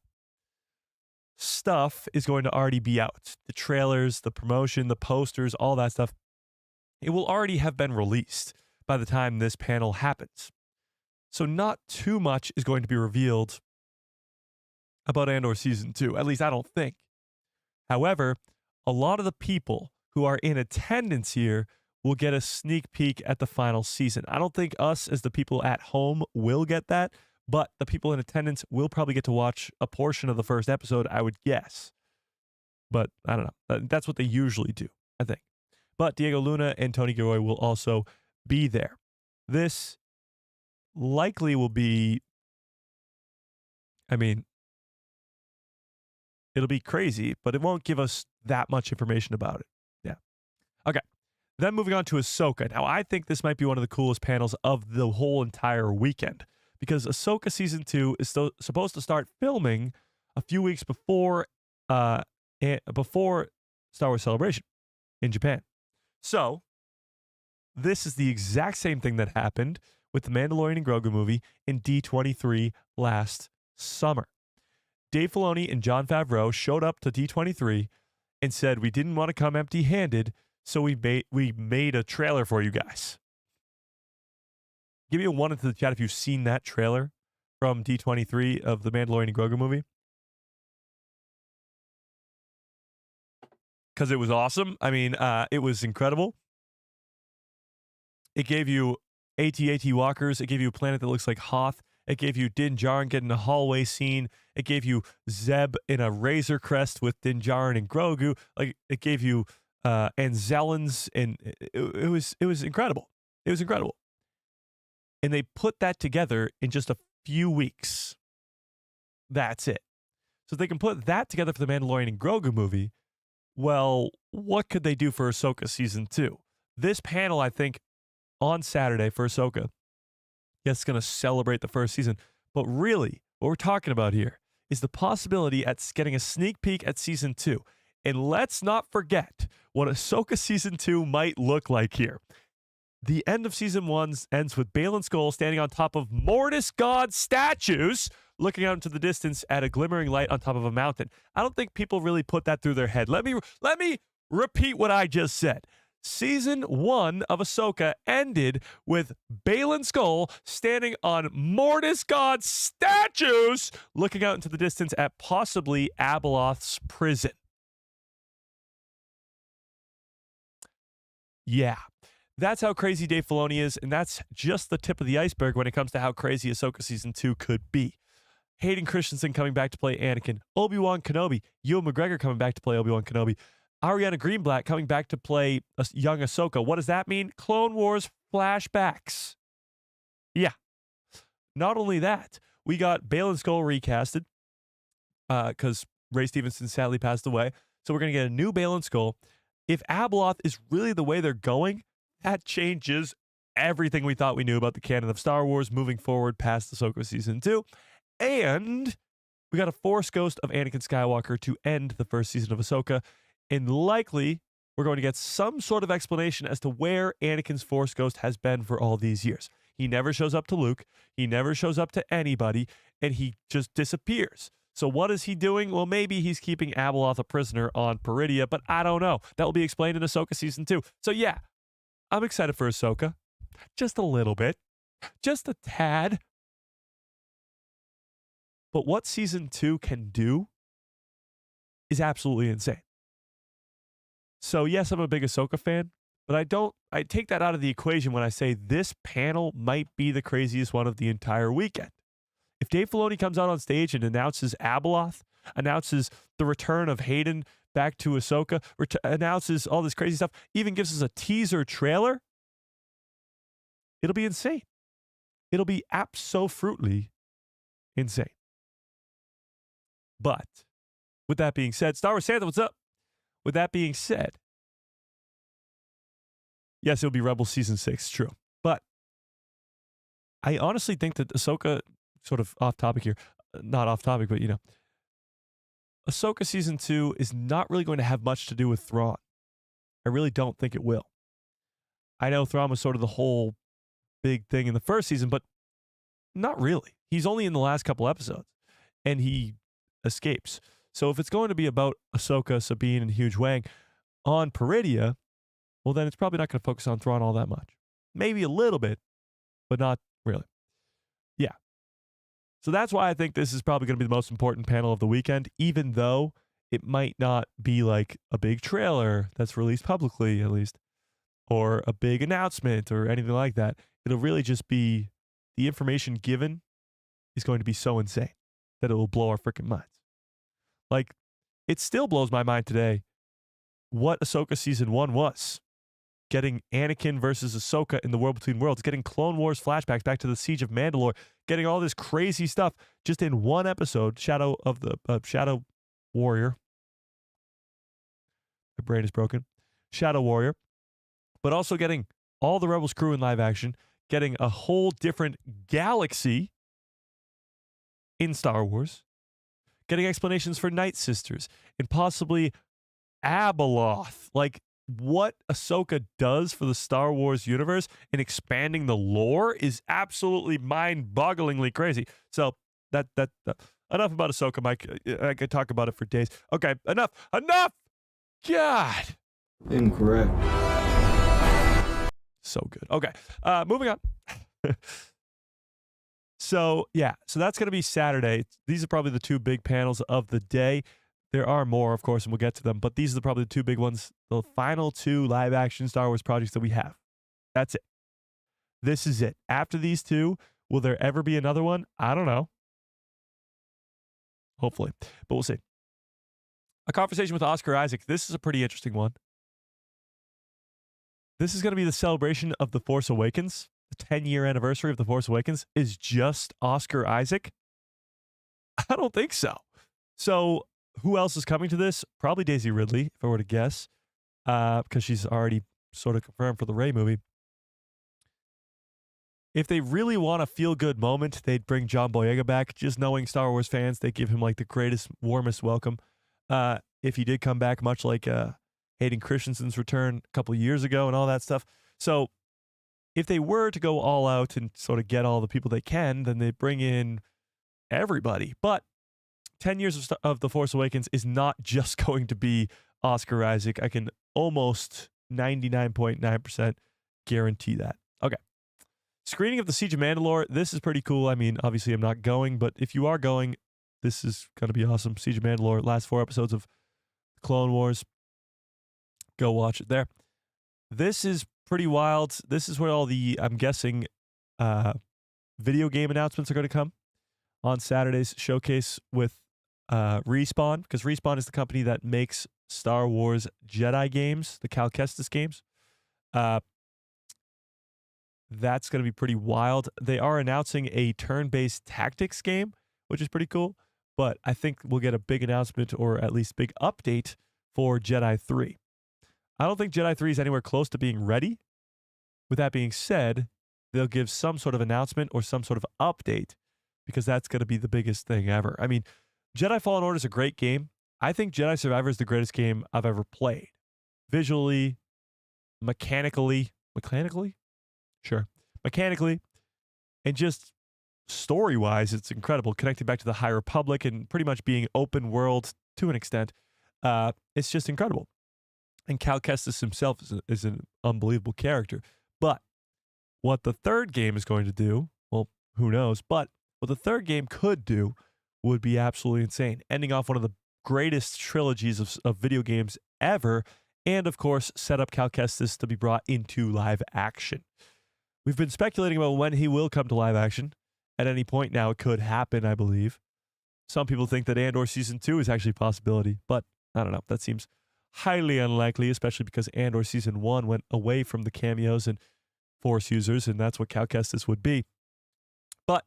stuff is going to already be out. The trailers, the promotion, the posters, all that stuff. It will already have been released by the time this panel happens. So not too much is going to be revealed about Andor Season 2. At least I don't think. However, a lot of the people who are in attendance here will get a sneak peek at the final season. I don't think us as the people at home will get that, but the people in attendance will probably get to watch a portion of the first episode, I would guess. But I don't know. That's what they usually do, I think. But Diego Luna and Tony Gilroy will also be there. This likely will be, I mean, It'll be crazy, but it won't give us that much information about it. Yeah. Okay. Then moving on to Ahsoka. Now, I think this might be one of the coolest panels of the whole entire weekend because Ahsoka season 2 is still supposed to start filming a few weeks before Star Wars Celebration in Japan. So, this is the exact same thing that happened with the Mandalorian and Grogu movie in D23 last summer. Dave Filoni and Jon Favreau showed up to D23 and said, we didn't want to come empty-handed, so we made a trailer for you guys. Give me a 1 into the chat if you've seen that trailer from D23 of the Mandalorian and Grogu movie. Because it was awesome. I mean, it was incredible. It gave you AT-AT walkers. It gave you a planet that looks like Hoth. It gave you Din Djarin getting a hallway scene. It gave you Zeb in a Razor Crest with Din Djarin and Grogu. Like, it gave you Anzellans, and it was incredible. It was incredible. And they put that together in just a few weeks. That's it. So if they can put that together for the Mandalorian and Grogu movie, well, what could they do for Ahsoka season 2? This panel, I think, on Saturday for Ahsoka, yes, it's going to celebrate the first season. But really, what we're talking about here is the possibility at getting a sneak peek at season 2. And let's not forget what Ahsoka season 2 might look like here. The end of season 1 ends with Baylan Skoll standing on top of Mortis God statues, looking out into the distance at a glimmering light on top of a mountain. I don't think people really put that through their head. Let me repeat what I just said. Season 1 of Ahsoka ended with Baylan Skoll standing on Mortis God statues, looking out into the distance at possibly Abeloth's prison. Yeah. That's how crazy Dave Filoni is, and that's just the tip of the iceberg when it comes to how crazy Ahsoka Season 2 could be. Hayden Christensen coming back to play Anakin, Obi-Wan Kenobi, Ewan McGregor coming back to play Obi-Wan Kenobi, Ariana Greenblatt coming back to play young Ahsoka. What does that mean? Clone Wars flashbacks. Yeah. Not only that, we got Baylan Skoll recasted because Ray Stevenson sadly passed away, so we're going to get a new Baylan Skoll. If Abeloth is really the way they're going, that changes everything we thought we knew about the canon of Star Wars moving forward past Ahsoka Season 2. And we got a Force Ghost of Anakin Skywalker to end the first season of Ahsoka. And likely, we're going to get some sort of explanation as to where Anakin's Force Ghost has been for all these years. He never shows up to Luke. He never shows up to anybody. And he just disappears. So what is he doing? Well, maybe he's keeping Abeloth a prisoner on Peridia, but I don't know. That will be explained in Ahsoka Season 2. So yeah, I'm excited for Ahsoka. Just a little bit. Just a tad. But what Season 2 can do is absolutely insane. So yes, I'm a big Ahsoka fan, but I take that out of the equation when I say this panel might be the craziest one of the entire weekend. If Dave Filoni comes out on stage and announces Abeloth, announces the return of Hayden back to Ahsoka, announces all this crazy stuff, even gives us a teaser trailer, it'll be insane. It'll be abso-fruitly insane. But with that being said, Star Wars Santa, what's up? With that being said, yes, it'll be Rebels Season 6, true. But I honestly think that Ahsoka, sort of off topic here, not off topic, but Ahsoka Season 2 is not really going to have much to do with Thrawn. I really don't think it will. I know Thrawn was sort of the whole big thing in the first season, but not really. He's only in the last couple episodes, and he escapes. So if it's going to be about Ahsoka, Sabine, and Hugh Wang on Peridia, well, then it's probably not going to focus on Thrawn all that much. Maybe a little bit, but not really. Yeah. So that's why I think this is probably going to be the most important panel of the weekend, even though it might not be like a big trailer that's released publicly, at least, or a big announcement or anything like that. It'll really just be the information given is going to be so insane that it will blow our freaking minds. Like, it still blows my mind today what Ahsoka Season 1 was. Getting Anakin versus Ahsoka in the World Between Worlds, getting Clone Wars flashbacks back to the Siege of Mandalore, getting all this crazy stuff just in one episode, Shadow Warrior. My brain is broken. Shadow Warrior. But also getting all the Rebels crew in live action, getting a whole different galaxy in Star Wars, getting explanations for Night Sisters, and possibly Abeloth. Like, what Ahsoka does for the Star Wars universe and expanding the lore is absolutely mind-bogglingly crazy. So that enough about Ahsoka, Mike. I could talk about it for days. Okay, enough. God. Incorrect. So good. Okay, moving on. So that's going to be Saturday. These are probably the two big panels of the day. There are more, of course, and we'll get to them, but these are probably the two big ones, the final two live-action Star Wars projects that we have. That's it. This is it. After these two, will there ever be another one? I don't know. Hopefully, but we'll see. A conversation with Oscar Isaac. This is a pretty interesting one. This is going to be the celebration of The Force Awakens. The 10-year anniversary of The Force Awakens is just Oscar Isaac? I don't think so. So who else is coming to this? Probably Daisy Ridley, if I were to guess, because she's already sort of confirmed for the Rey movie. If they really want a feel-good moment, they'd bring John Boyega back. Just knowing Star Wars fans, they give him like the greatest, warmest welcome. If he did come back, much like Hayden Christensen's return a couple of years ago and all that stuff. So if they were to go all out and sort of get all the people they can, then they bring in everybody. But 10 years of The Force Awakens is not just going to be Oscar Isaac. I can almost 99.9% guarantee that. Okay. Screening of The Siege of Mandalore. This is pretty cool. I mean, obviously I'm not going, but if you are going, this is going to be awesome. Siege of Mandalore, last 4 episodes of Clone Wars. Go watch it there. This is pretty wild. This is where all the, I'm guessing, video game announcements are going to come on Saturday's showcase with Respawn, because Respawn is the company that makes Star Wars Jedi games, the Cal Kestis games. That's going to be pretty wild. They are announcing a turn-based tactics game, which is pretty cool, but I think we'll get a big announcement, or at least big update, for Jedi 3. I don't think Jedi 3 is anywhere close to being ready. With that being said, they'll give some sort of announcement or some sort of update, because that's going to be the biggest thing ever. I mean, Jedi Fallen Order is a great game. I think Jedi Survivor is the greatest game I've ever played. Visually, mechanically, and just story-wise, it's incredible. Connecting back to the High Republic and pretty much being open world to an extent. It's just incredible. And Cal Kestis himself is an unbelievable character. But what the third game is going to do, well, who knows, but what the third game could do would be absolutely insane. Ending off one of the greatest trilogies of video games ever, and of course, set up Cal Kestis to be brought into live action. We've been speculating about when he will come to live action. At any point now, it could happen, I believe. Some people think that Andor Season 2 is actually a possibility, but I don't know. That seems highly unlikely, especially because Andor Season 1 went away from the cameos and Force users, and that's what Cal Kestis would be. But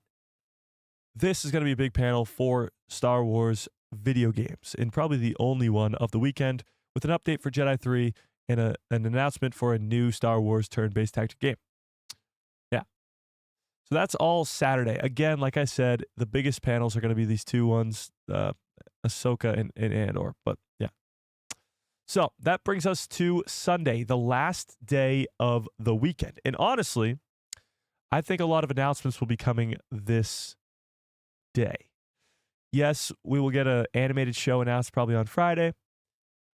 this is going to be a big panel for Star Wars video games, and probably the only one of the weekend, with an update for Jedi 3 and an announcement for a new Star Wars turn-based tactic game. Yeah. So that's all Saturday. Again, like I said, the biggest panels are going to be these two ones, Ahsoka and Andor. But yeah. So that brings us to Sunday, the last day of the weekend. And honestly, I think a lot of announcements will be coming this day. Yes, we will get an animated show announced probably on Friday,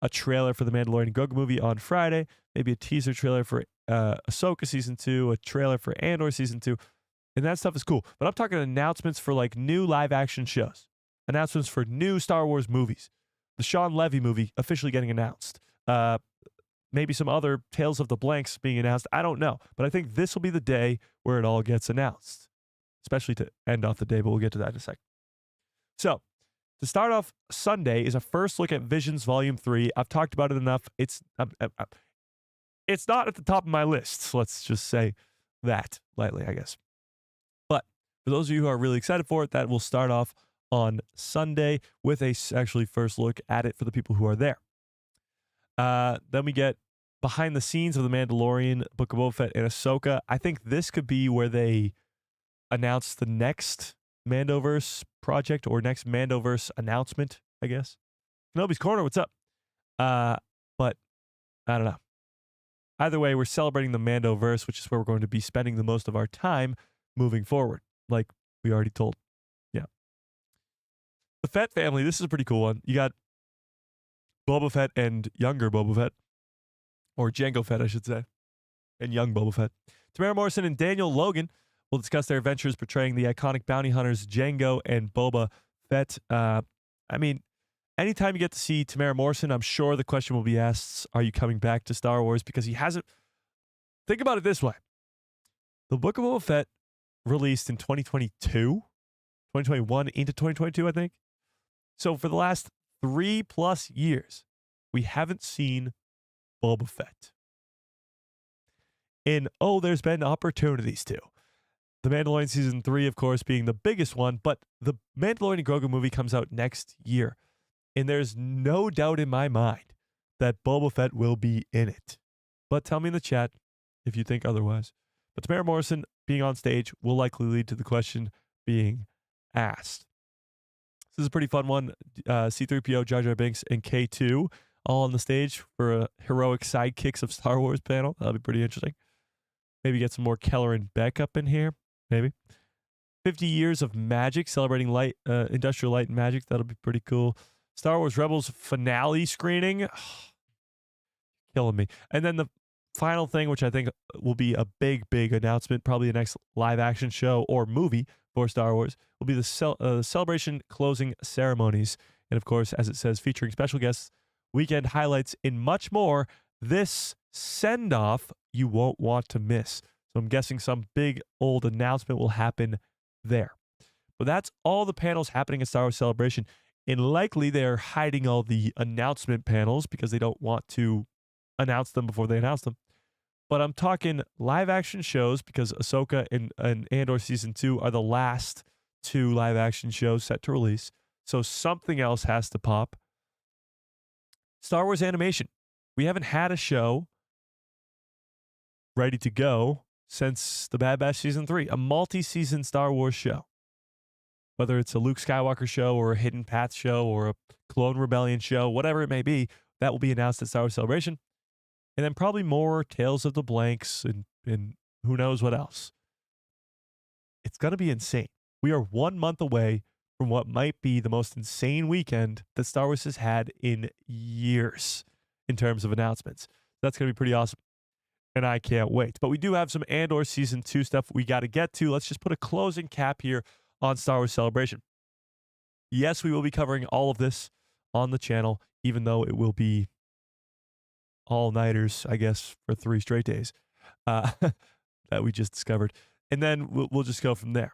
a trailer for the Mandalorian Grogu movie on Friday, maybe a teaser trailer for Ahsoka Season 2, a trailer for Andor Season 2, and that stuff is cool. But I'm talking announcements for like new live action shows, announcements for new Star Wars movies, the Sean Levy movie officially getting announced, maybe some other Tales of the Blanks being announced. I don't know, but I think this will be the day where it all gets announced, especially to end off the day, but we'll get to that in a second. So, to start off, Sunday is a first look at Visions Volume 3. I've talked about it enough. It's not at the top of my list. Let's just say that lightly, I guess. But for those of you who are really excited for it, that will start off on Sunday with a actually first look at it for the people who are there. Then we get behind the scenes of The Mandalorian, Book of Boba Fett, and Ahsoka. I think this could be where they announce the next Mandoverse project or next Mandoverse announcement, I guess. Kenobi's Corner, what's up? But I don't know. Either way, we're celebrating the Mandoverse, which is where we're going to be spending the most of our time moving forward, like we already told. Yeah. The Fett family, this is a pretty cool one. You got Boba Fett and younger Boba Fett, or Jango Fett, I should say, and young Boba Fett. Tamara Morrison and Daniel Logan will discuss their adventures portraying the iconic bounty hunters Jango and Boba Fett. I mean, anytime you get to see Tamara Morrison, I'm sure the question will be asked, are you coming back to Star Wars? Because he hasn't. Think about it this way. The Book of Boba Fett released in 2021 into 2022, I think. So for the last 3+ years, we haven't seen Boba Fett. And, there's been opportunities to. The Mandalorian Season 3, of course, being the biggest one, but the Mandalorian and Grogu movie comes out next year. And there's no doubt in my mind that Boba Fett will be in it. But tell me in the chat if you think otherwise. But Tamara Morrison being on stage will likely lead to the question being asked. This is a pretty fun one. C-3PO, Jar Jar Binks, and K2 all on the stage for a heroic sidekicks of Star Wars panel. That'll be pretty interesting. Maybe get some more Keller and Beck up in here. Maybe. 50 years of magic, celebrating industrial light and magic. That'll be pretty cool. Star Wars Rebels finale screening. Killing me. And then the final thing, which I think will be a big announcement, probably the next live action show or movie for Star Wars, will be the celebration closing ceremonies. And of course, as it says, featuring special guests, weekend highlights, and much more. This send-off you won't want to miss. So I'm guessing some big old announcement will happen there. But that's all the panels happening at Star Wars Celebration. And likely they're hiding all the announcement panels because they don't want to announce them before they announce them. But I'm talking live action shows because Ahsoka and Andor Season 2 are the last 2 live action shows set to release. So something else has to pop. Star Wars animation. We haven't had a show ready to go since The Bad Batch Season 3, a multi-season Star Wars show. Whether it's a Luke Skywalker show or a Hidden Path show or a Clone Rebellion show, whatever it may be, that will be announced at Star Wars Celebration. And then probably more Tales of the Blanks and who knows what else. It's going to be insane. We are 1 month away from what might be the most insane weekend that Star Wars has had in years in terms of announcements. That's going to be pretty awesome. And I can't wait. But we do have some Andor Season 2 stuff we got to get to. Let's just put a closing cap here on Star Wars Celebration. Yes, we will be covering all of this on the channel, even though it will be all-nighters, I guess, for 3 straight days that we just discovered. And then we'll just go from there.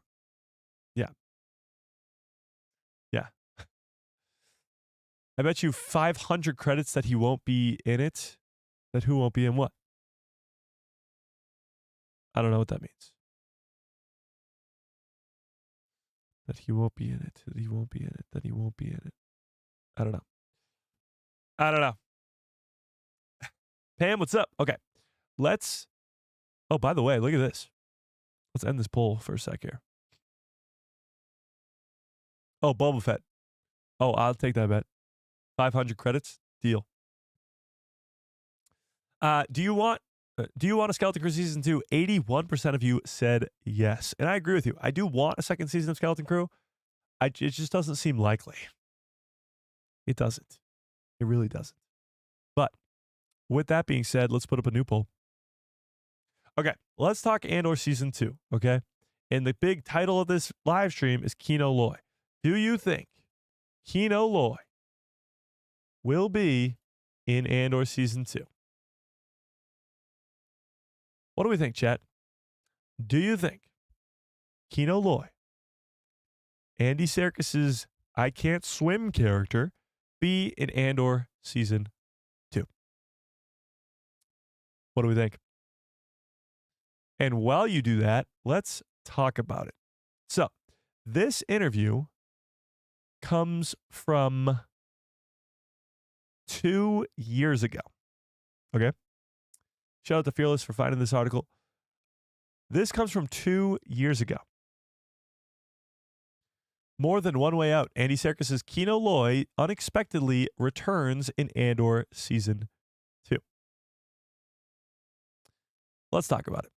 Yeah. Yeah. I bet you 500 credits that he won't be in it. That who won't be in what? I don't know what that means. That he won't be in it. That he won't be in it. That he won't be in it. I don't know. I don't know. Pam, what's up? Okay. Let's. Oh, by the way, look at this. Let's end this poll for a sec here. Oh, Boba Fett. Oh, I'll take that bet. 500 credits. Deal. Do you want a Skeleton Crew Season 2? 81% of you said yes. And I agree with you. I do want a second season of Skeleton Crew. It just doesn't seem likely. It doesn't. It really doesn't. But with that being said, let's put up a new poll. Okay, let's talk Andor Season 2, okay? And the big title of this live stream is Kino Loy. Do you think Kino Loy will be in Andor Season 2? What do we think, chat? Do you think Kino Loy, Andy Serkis's I Can't Swim character, be in Andor Season 2? What do we think? And while you do that, let's talk about it. So, this interview comes from 2 years ago. Okay. Shout out to Fearless for finding this article. This comes from 2 years ago. More than one way out, Andy Serkis's Kino Loy unexpectedly returns in Andor Season 2. Let's talk about it.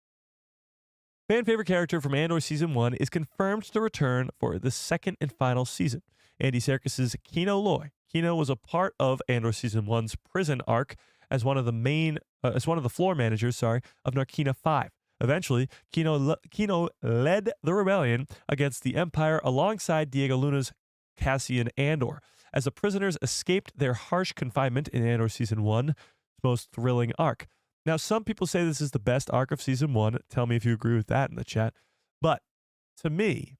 Fan favorite character from Andor Season 1 is confirmed to return for the second and final season. Andy Serkis's Kino Loy. Kino was a part of Andor Season 1's prison arc as one of the floor managers, of Narkina 5. Eventually, Kino led the rebellion against the Empire alongside Diego Luna's Cassian Andor. As the prisoners escaped their harsh confinement in Andor Season 1's most thrilling arc. Now, some people say this is the best arc of Season 1. Tell me if you agree with that in the chat. But to me,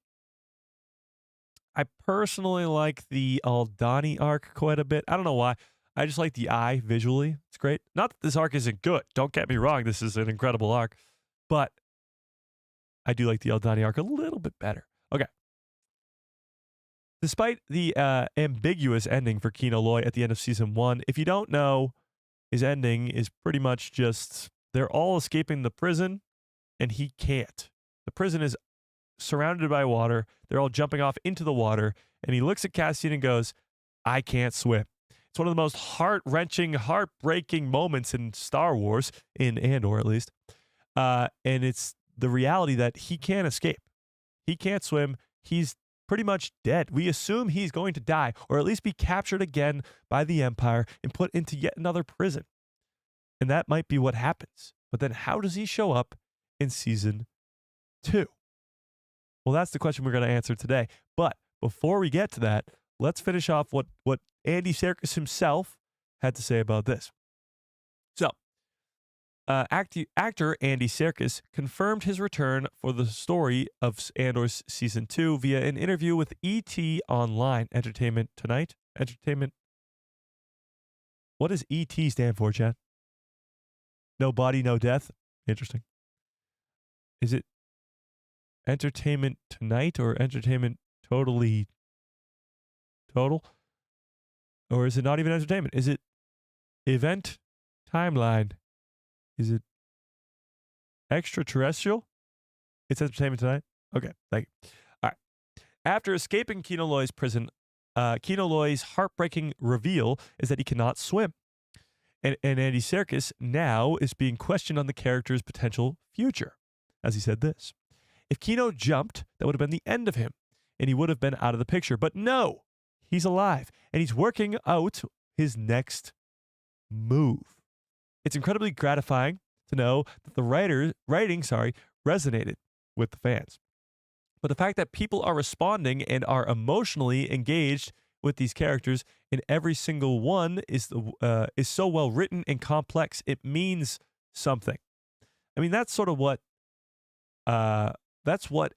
I personally like the Aldani arc quite a bit. I don't know why. I just like the eye visually. It's great. Not that this arc isn't good. Don't get me wrong. This is an incredible arc. But I do like the Aldani arc a little bit better. Okay. Despite the ambiguous ending for Kino Loy at the end of Season 1, if you don't know, his ending is pretty much just they're all escaping the prison and he can't. The prison is surrounded by water. They're all jumping off into the water. And he looks at Cassian and goes, I can't swim. It's one of the most heart-wrenching, heartbreaking moments in Star Wars, in Andor at least. And it's the reality that he can't escape. He can't swim. He's pretty much dead. We assume he's going to die, or at least be captured again by the Empire and put into yet another prison. And that might be what happens. But then how does he show up in Season 2? Well, that's the question we're going to answer today. But before we get to that, let's finish off what Andy Serkis himself had to say about this. So, actor Andy Serkis confirmed his return for the story of Andor's Season 2 via an interview with ET Online Entertainment Tonight. What does ET stand for, Chad? No body, no death? Interesting. Is it Entertainment Tonight or Entertainment Totally Total? Or is it not even entertainment? Is it Event Timeline? Is it extraterrestrial? It's Entertainment Tonight? Okay, thank you. All right. After escaping Kino Loy's prison, Kino Loy's heartbreaking reveal is that he cannot swim. And Andy Serkis now is being questioned on the character's potential future. As he said this, if Kino jumped, that would have been the end of him, and he would have been out of the picture. But no, he's alive, and he's working out his next move. It's incredibly gratifying to know that the writing resonated with the fans. But the fact that people are responding and are emotionally engaged with these characters, and every single one is so well written and complex, it means something. I mean, that's sort of what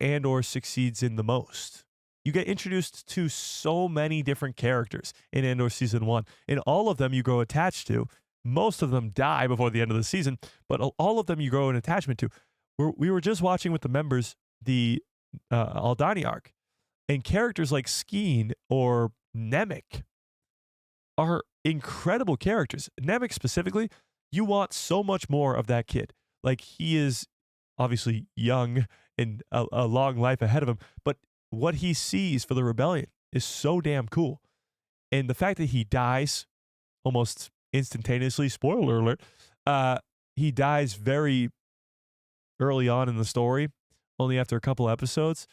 Andor succeeds in the most. You get introduced to so many different characters in Andor Season 1, and all of them you grow attached to. Most of them die before the end of the season, but all of them you grow an attachment to. We were just watching with the members the Aldani arc, and characters like Skeen or Nemik are incredible characters. Nemik specifically, you want so much more of that kid. Like, he is obviously young and a long life ahead of him, but what he sees for the rebellion is so damn cool. And the fact that he dies almost instantaneously, spoiler alert, he dies very early on in the story, only after a couple episodes.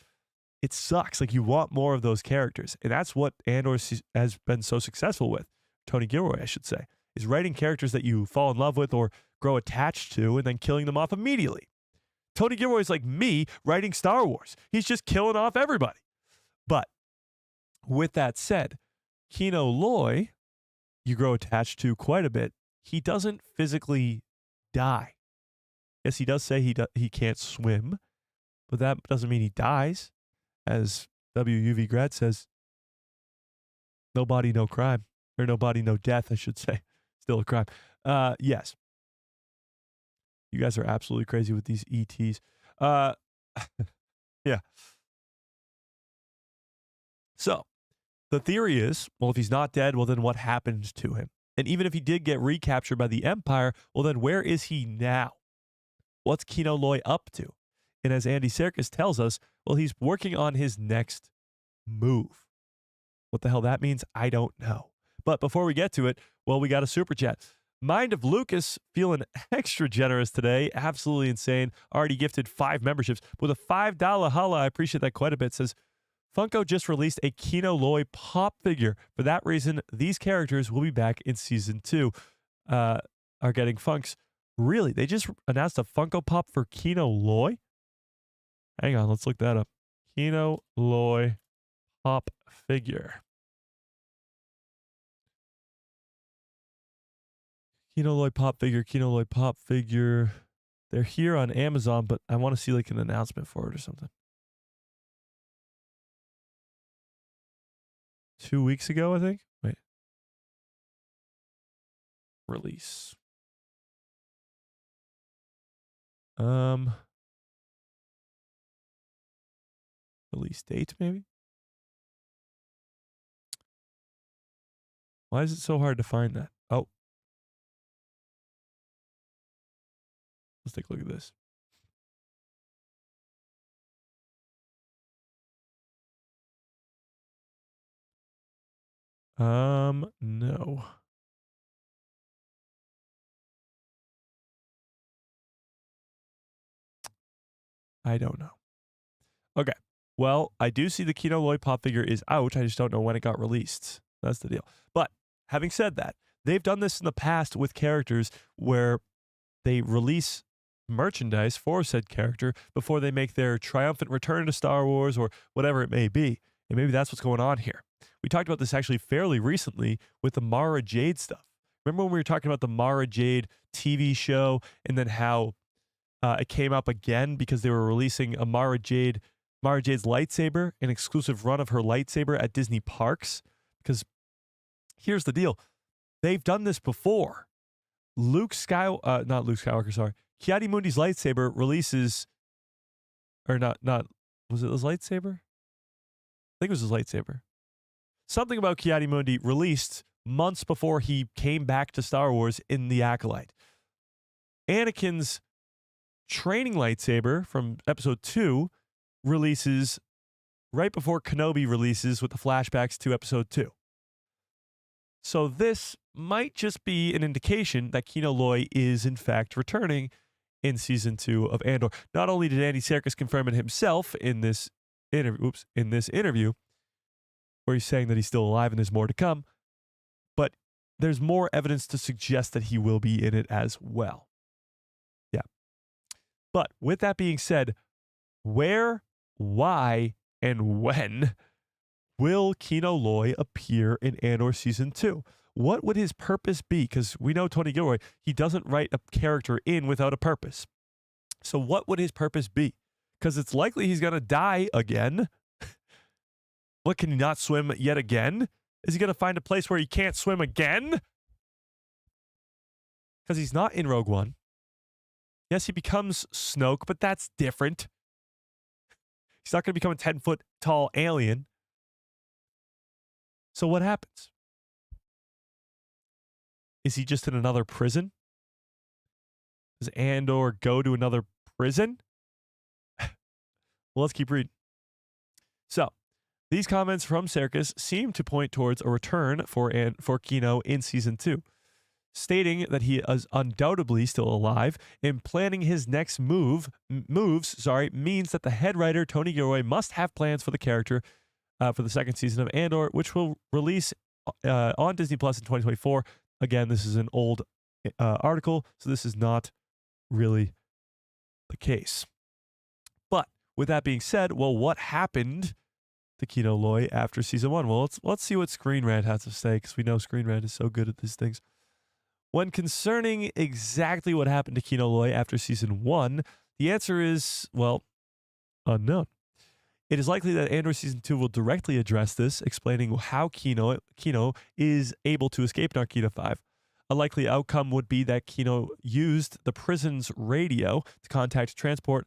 It sucks. Like, you want more of those characters. And that's what Andor has been so successful with. Tony Gilroy, I should say, is writing characters that you fall in love with or grow attached to and then killing them off immediately. Tony Gilroy is like me writing Star Wars. He's just killing off everybody. But with that said, Kino Loy, you grow attached to quite a bit. He doesn't physically die. Yes, he does say he can't swim, but that doesn't mean he dies. As WUV Grad says, no body, no crime. Or no body, no death, I should say. Still a crime. Yes. You guys are absolutely crazy with these ETs. Yeah. So, The theory is, well, if he's not dead, well, then what happened to him? And even if he did get recaptured by the Empire, well, then where is he now? What's Kino Loy up to? And as Andy Serkis tells us, well, he's working on his next move. What the hell that means, I don't know. But before we get to it, well, we got a super chat. Mind of Lucas feeling extra generous today. Absolutely insane. Already gifted 5 memberships with a $5 holla. I appreciate that quite a bit. Says, Funko just released a Kino Loy pop figure. For that reason, these characters will be back in season 2. Are getting funks. Really? They just announced a Funko Pop for Kino Loy? Hang on, let's look that up. Kino Loy pop figure. Kino Loy pop figure, Kino Loy pop figure. They're here on Amazon, but I want to see like an announcement for it or something. 2 weeks ago, I think. Wait. Release. Release date, maybe? Why is it so hard to find that? Oh. Let's take a look at this. No. I don't know. Okay. Well, I do see the Kino Loy pop figure is out. I just don't know when it got released. That's the deal. But having said that, they've done this in the past with characters where they release merchandise for said character before they make their triumphant return to Star Wars or whatever it may be. And maybe that's what's going on here. We talked about this actually fairly recently with the Mara Jade stuff. Remember when we were talking about the Mara Jade TV show and then how it came up again because they were releasing a Mara Jade's lightsaber, an exclusive run of her lightsaber at Disney parks? Because here's the deal. They've done this before. Not Luke Skywalker, sorry. Ki-Adi-Mundi's lightsaber releases, or not, was it his lightsaber? I think it was his lightsaber. Something about Ki-Adi-Mundi released months before he came back to Star Wars in The Acolyte. Anakin's training lightsaber from episode 2 releases right before Kenobi releases with the flashbacks to episode 2. So this might just be an indication that Kino Loy is in fact returning in season 2 of Andor. Not only did Andy Serkis confirm it himself in this interview, where he's saying that he's still alive and there's more to come, but there's more evidence to suggest that he will be in it as well. Yeah. But with that being said, where, why, and when will Kino Loy appear in Andor Season 2? What would his purpose be? Because we know Tony Gilroy, he doesn't write a character in without a purpose. So what would his purpose be? Because it's likely he's going to die again. What, can he not swim yet again? Is he going to find a place where he can't swim again? Because he's not in Rogue One. Yes, he becomes Snoke, but that's different. He's not going to become a 10-foot tall alien. So what happens? Is he just in another prison? Does Andor go to another prison? Well, let's keep reading. So, these comments from Serkis seem to point towards a return for Kino in Season 2, stating that he is undoubtedly still alive and planning his next moves means that the head writer, Tony Gilroy, must have plans for the character for the second season of Andor, which will release on Disney Plus in 2024. Again, this is an old article, so this is not really the case. But with that being said, well, what happened to Kino Loy after season 1? Well, let's see what Screen Rant has to say, because we know Screen Rant is so good at these things. When concerning exactly what happened to Kino Loy after season 1, the answer is, well, unknown. It is likely that Andor Season 2 will directly address this, explaining how Kino is able to escape Narkina 5. A likely outcome would be that Kino used the prison's radio to contact transport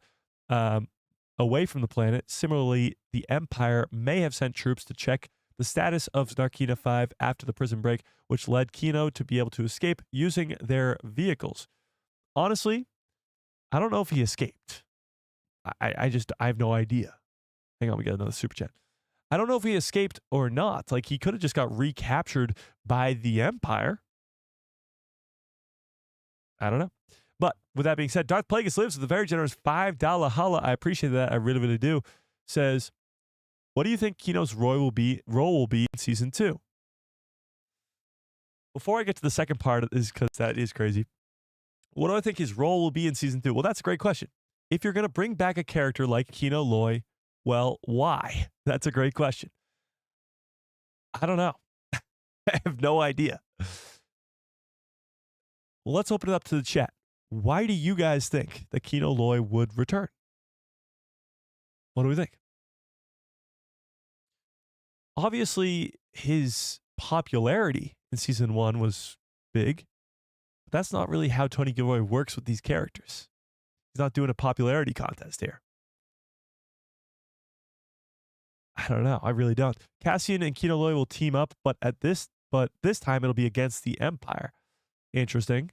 away from the planet. Similarly, the Empire may have sent troops to check the status of Narkina 5 after the prison break, which led Kino to be able to escape using their vehicles. Honestly, I don't know if he escaped. I have no idea. Hang on, we got another super chat. I don't know if he escaped or not. Like, he could have just got recaptured by the Empire. I don't know. But with that being said, Darth Plagueis lives with a very generous $5 holla. I appreciate that. I really, really do. Says, what do you think Kino's role will be in season 2? Before I get to the second part of this, because that is crazy, what do I think his role will be in season 2? Well, that's a great question. If you're going to bring back a character like Kino Loy, well, why? That's a great question. I don't know. I have no idea. Well, let's open it up to the chat. Why do you guys think that Kino Loy would return? What do we think? Obviously, his popularity in season 1 was big. But that's not really how Tony Gilroy works with these characters. He's not doing a popularity contest here. I don't know. I really don't. Cassian and Kino Loy will team up, but this time it'll be against the Empire. Interesting.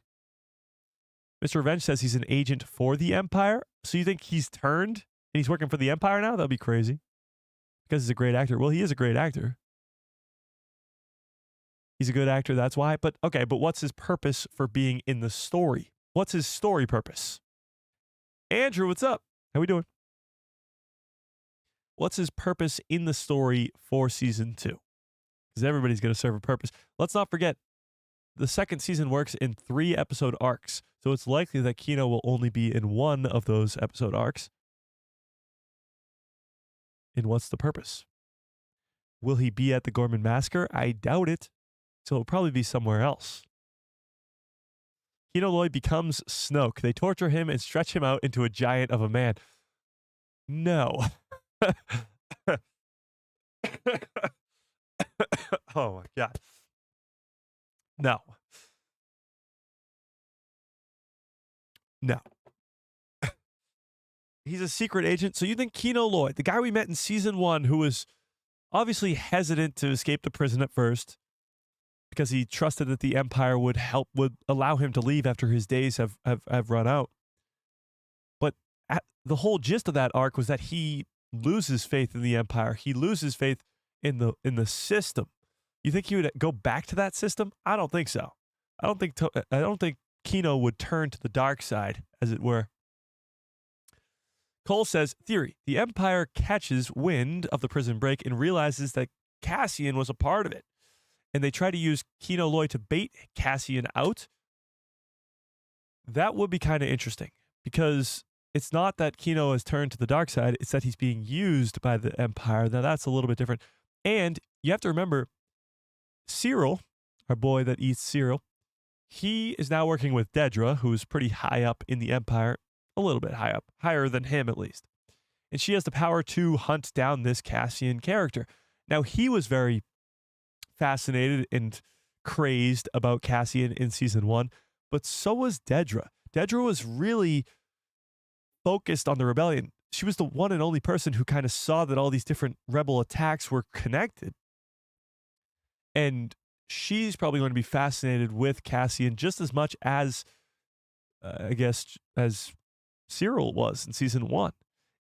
Mr. Revenge says he's an agent for the Empire. So you think he's turned and he's working for the Empire now? That'd be crazy. Because he's a great actor. Well, he is a great actor. He's a good actor, that's why. But okay, but what's his purpose for being in the story? What's his story purpose? Andrew, what's up? How we doing? What's his purpose in the story for season 2? Because everybody's going to serve a purpose. Let's not forget, the second season works in 3 episode arcs. So it's likely that Kino will only be in one of those episode arcs. And what's the purpose? Will he be at the Gorman Massacre? I doubt it. So it'll probably be somewhere else. Kino Loy becomes Snoke. They torture him and stretch him out into a giant of a man. No. Oh my God. No. No. He's a secret agent. So you think Kino Loy, the guy we met in season 1, who was obviously hesitant to escape the prison at first because he trusted that the Empire would allow him to leave after his days have run out. But the whole gist of that arc was that he loses faith in the Empire. He loses faith in the system. You think he would go back to that system? I don't think so. I don't think Kino would turn to the dark side, as it were. Cole says, theory, the Empire catches wind of the prison break and realizes that Cassian was a part of it. And they try to use Kino Loy to bait Cassian out. That would be kind of interesting, because it's not that Kino has turned to the dark side, it's that he's being used by the Empire. Now that's a little bit different. And you have to remember, Cyril, our boy that eats cereal, he is now working with Dedra, who is pretty high up in the Empire. A little bit high up, higher than him at least. And she has the power to hunt down this Cassian character. Now, he was very fascinated and crazed about Cassian in season 1, but so was Dedra. Dedra was really focused on the rebellion. She was the one and only person who kind of saw that all these different rebel attacks were connected. And she's probably going to be fascinated with Cassian just as much as, I guess, as Cyril was in season 1.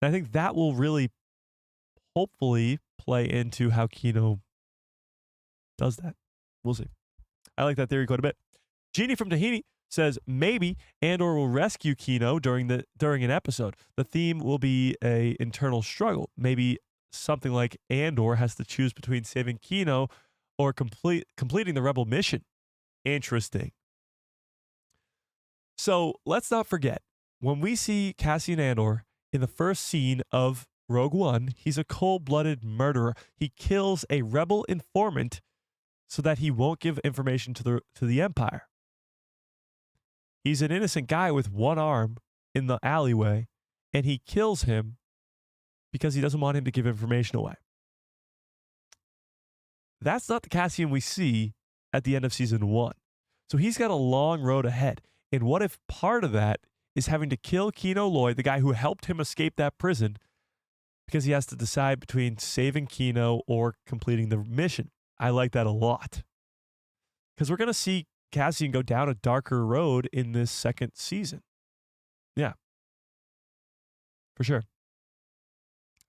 And I think that will really, hopefully, play into how Kino does that. We'll see. I like that theory quite a bit. Jeannie from Tahini says maybe Andor will rescue Kino during an episode. The theme will be a internal struggle. Maybe something like Andor has to choose between saving Kino or completing the rebel mission. Interesting. So let's not forget, when we see Cassian Andor in the first scene of Rogue One, he's a cold-blooded murderer. He kills a rebel informant so that he won't give information to the Empire. He's an innocent guy with one arm in the alleyway, and he kills him because he doesn't want him to give information away. That's not the Cassian we see at the end of season 1. So he's got a long road ahead. And what if part of that is having to kill Kino Loy, the guy who helped him escape that prison, because he has to decide between saving Kino or completing the mission. I like that a lot. Because we're going to see Cassian go down a darker road in this second season. Yeah. For sure.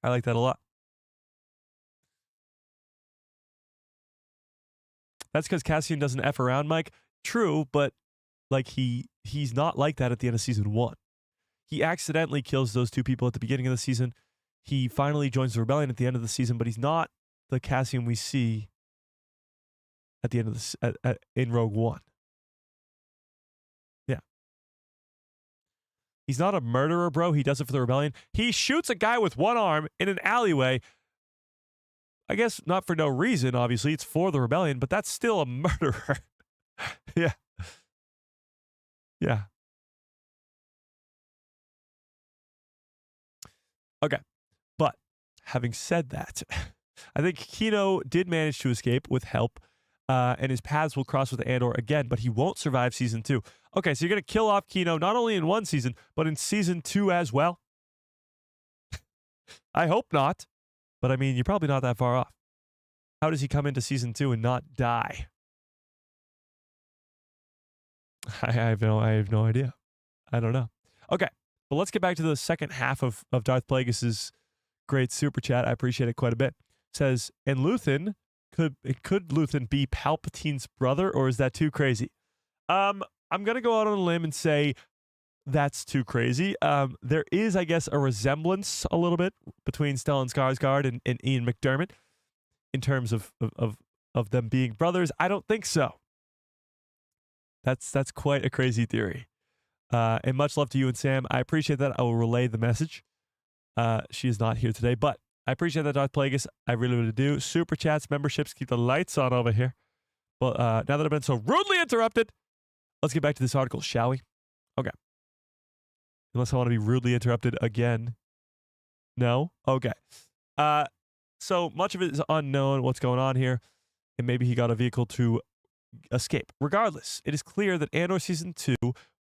I like that a lot. That's because Cassian doesn't F around, Mike. True, but like he's not like that at the end of season 1. He accidentally kills those 2 people at the beginning of the season. He finally joins the rebellion at the end of the season, but he's not the Cassian we see at the end of the in Rogue One. Yeah. He's not a murderer, bro. He does it for the rebellion. He shoots a guy with one arm in an alleyway. I guess not for no reason, obviously. It's for the rebellion, but that's still a murderer. Yeah. Yeah. Okay. But having said that, I think Kino did manage to escape with help, and his paths will cross with Andor again, but he won't survive season 2. Okay, so you're going to kill off Kino not only in 1 season, but in season 2 as well? I hope not. But I mean, you're probably not that far off. How does he come into season 2 and not die? I have no idea. I don't know. Okay, but let's get back to the second half of Darth Plagueis' great super chat. I appreciate it quite a bit. It says, and Luthen, could Luthen be Palpatine's brother, or is that too crazy? I'm going to go out on a limb and say that's too crazy. There is, I guess, a resemblance a little bit between Stellan Skarsgård and Ian McDiarmid in terms of them being brothers. I don't think so. That's quite a crazy theory. And much love to you and Sam. I appreciate that. I will relay the message. She is not here today, but I appreciate that, Darth Plagueis. I really, really do. Super chats, memberships, keep the lights on over here. Well, now that I've been so rudely interrupted, let's get back to this article, shall we? Okay. Unless I want to be rudely interrupted again. No? Okay. So much of it is unknown what's going on here, and maybe he got a vehicle to escape. Regardless, it is clear that Andor Season 2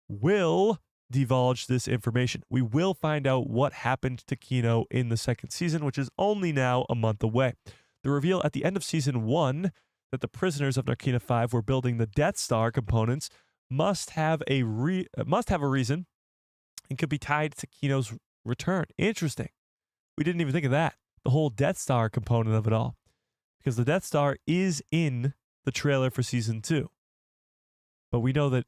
will divulge this information. We will find out what happened to Kino in the second season, which is only now a month away. The reveal at the end of Season 1 that the prisoners of Narkina 5 were building the Death Star components must have a reason and could be tied to Kino's return. Interesting. We didn't even think of that. The whole Death Star component of it all. Because the Death Star is in the trailer for Season 2. But we know that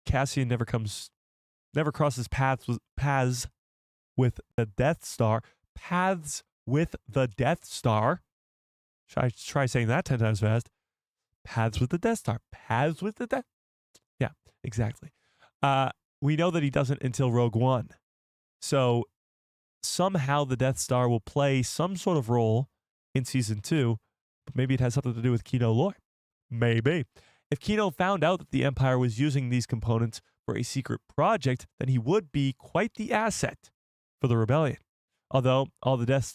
Cassian never crosses paths with the Death Star. Paths with the Death Star. Should I try saying that 10 times fast? Paths with the Death Star. Paths with the Death. Yeah, exactly. We know that he doesn't until Rogue One. So somehow the Death Star will play some sort of role in Season 2, but maybe it has something to do with Kino Loy. Maybe. If Kino found out that the Empire was using these components for a secret project, then he would be quite the asset for the rebellion. Although the Death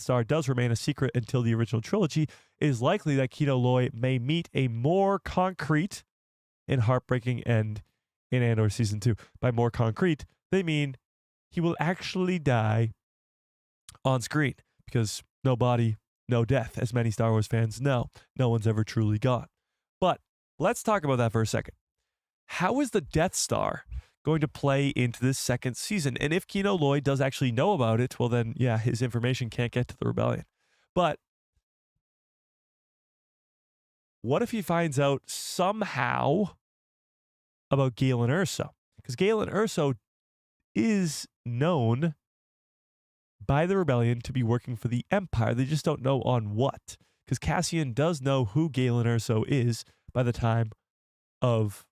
Star does remain a secret until the original trilogy, it is likely that Kino Loy may meet a more concrete and heartbreaking end in Andor Season 2. By more concrete, they mean he will actually die on screen, because no body, no death, as many Star Wars fans know. No one's ever truly gone. But let's talk about that for a second. How is the Death Star going to play into this second season? And if Kino Loy does actually know about it, well then, yeah, his information can't get to the rebellion. But what if he finds out somehow about Galen Erso? Because Galen Erso is known by the rebellion to be working for the Empire. They just don't know on what. Because Cassian does know who Galen Erso is by the time of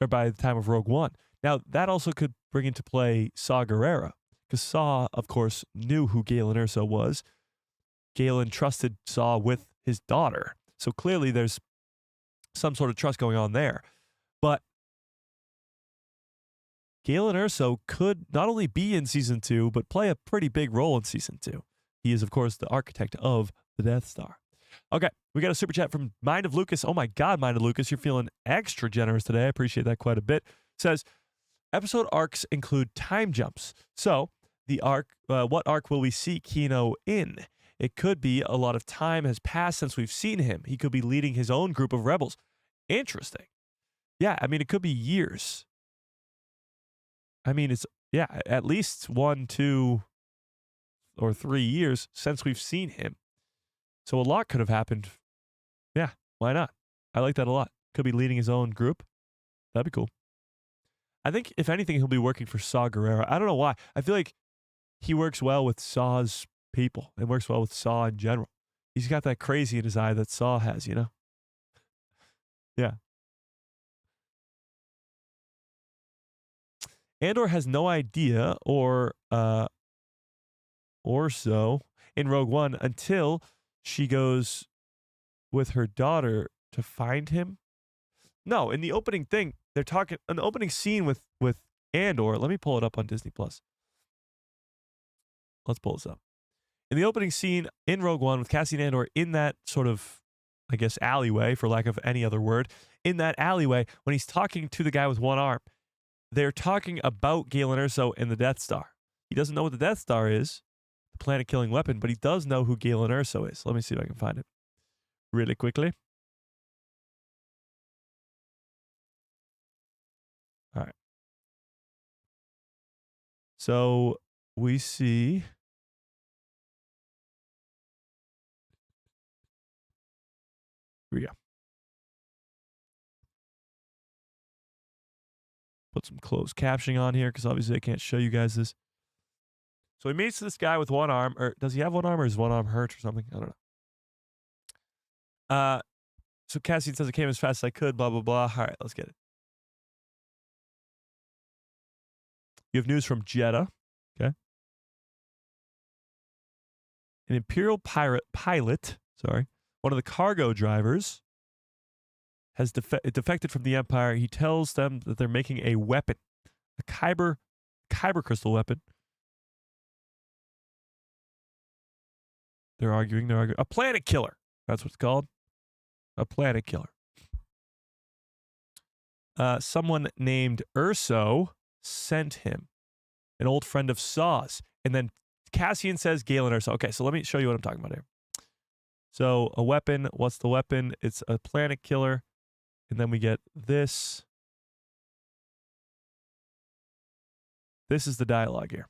Rogue One. Now, that also could bring into play Saw Gerrera, because Saw, of course, knew who Galen Erso was. Galen trusted Saw with his daughter. So clearly there's some sort of trust going on there. But Galen Erso could not only be in Season 2, but play a pretty big role in Season 2. He is, of course, the architect of the Death Star. Okay, we got a super chat from Mind of Lucas. Oh my God, Mind of Lucas, you're feeling extra generous today. I appreciate that quite a bit. Says, episode arcs include time jumps. So the arc. What arc will we see Kino in? It could be a lot of time has passed since we've seen him. He could be leading his own group of rebels. Interesting. Yeah, I mean, it could be years. I mean, it's, yeah, at least 1, 2, or 3 years since we've seen him. So a lot could have happened. Yeah, why not? I like that a lot. Could be leading his own group. That'd be cool. I think, if anything, he'll be working for Saw Gerrera. I don't know why. I feel like he works well with Saw's people and works well with Saw in general. He's got that crazy in his eye that Saw has, you know? Yeah. Andor has no idea or so in Rogue One until she goes with her daughter to find him. No, in the opening thing, they're talking an opening scene with Andor. Let me pull it up on Disney Plus. Let's pull this up. In the opening scene in Rogue One with Cassian Andor in that sort of, I guess, alleyway, for lack of any other word, in that alleyway, when he's talking to the guy with one arm, they're talking about Galen Erso and the Death Star. He doesn't know what the Death Star is, the planet-killing weapon, but he does know who Galen Erso is. Let me see if I can find it really quickly. All right. So we see... Here we go. Put some closed captioning on here because obviously I can't show you guys this. So he meets this guy with one arm, or does he have one arm, or is one arm hurt or something? I don't know. So Cassian says, I came as fast as I could, blah, blah, blah. All right, let's get it. You have news from Jeddah. Okay. An Imperial pilot, one of the cargo drivers, has defected from the Empire. He tells them that they're making a weapon, a kyber crystal weapon. They're arguing. A planet killer. That's what it's called. A planet killer. Someone named Erso sent him, an old friend of Saw's. And then Cassian says Galen Erso. Okay, so let me show you what I'm talking about here. So a weapon. What's the weapon? It's a planet killer. And then we get this. This is the dialogue here.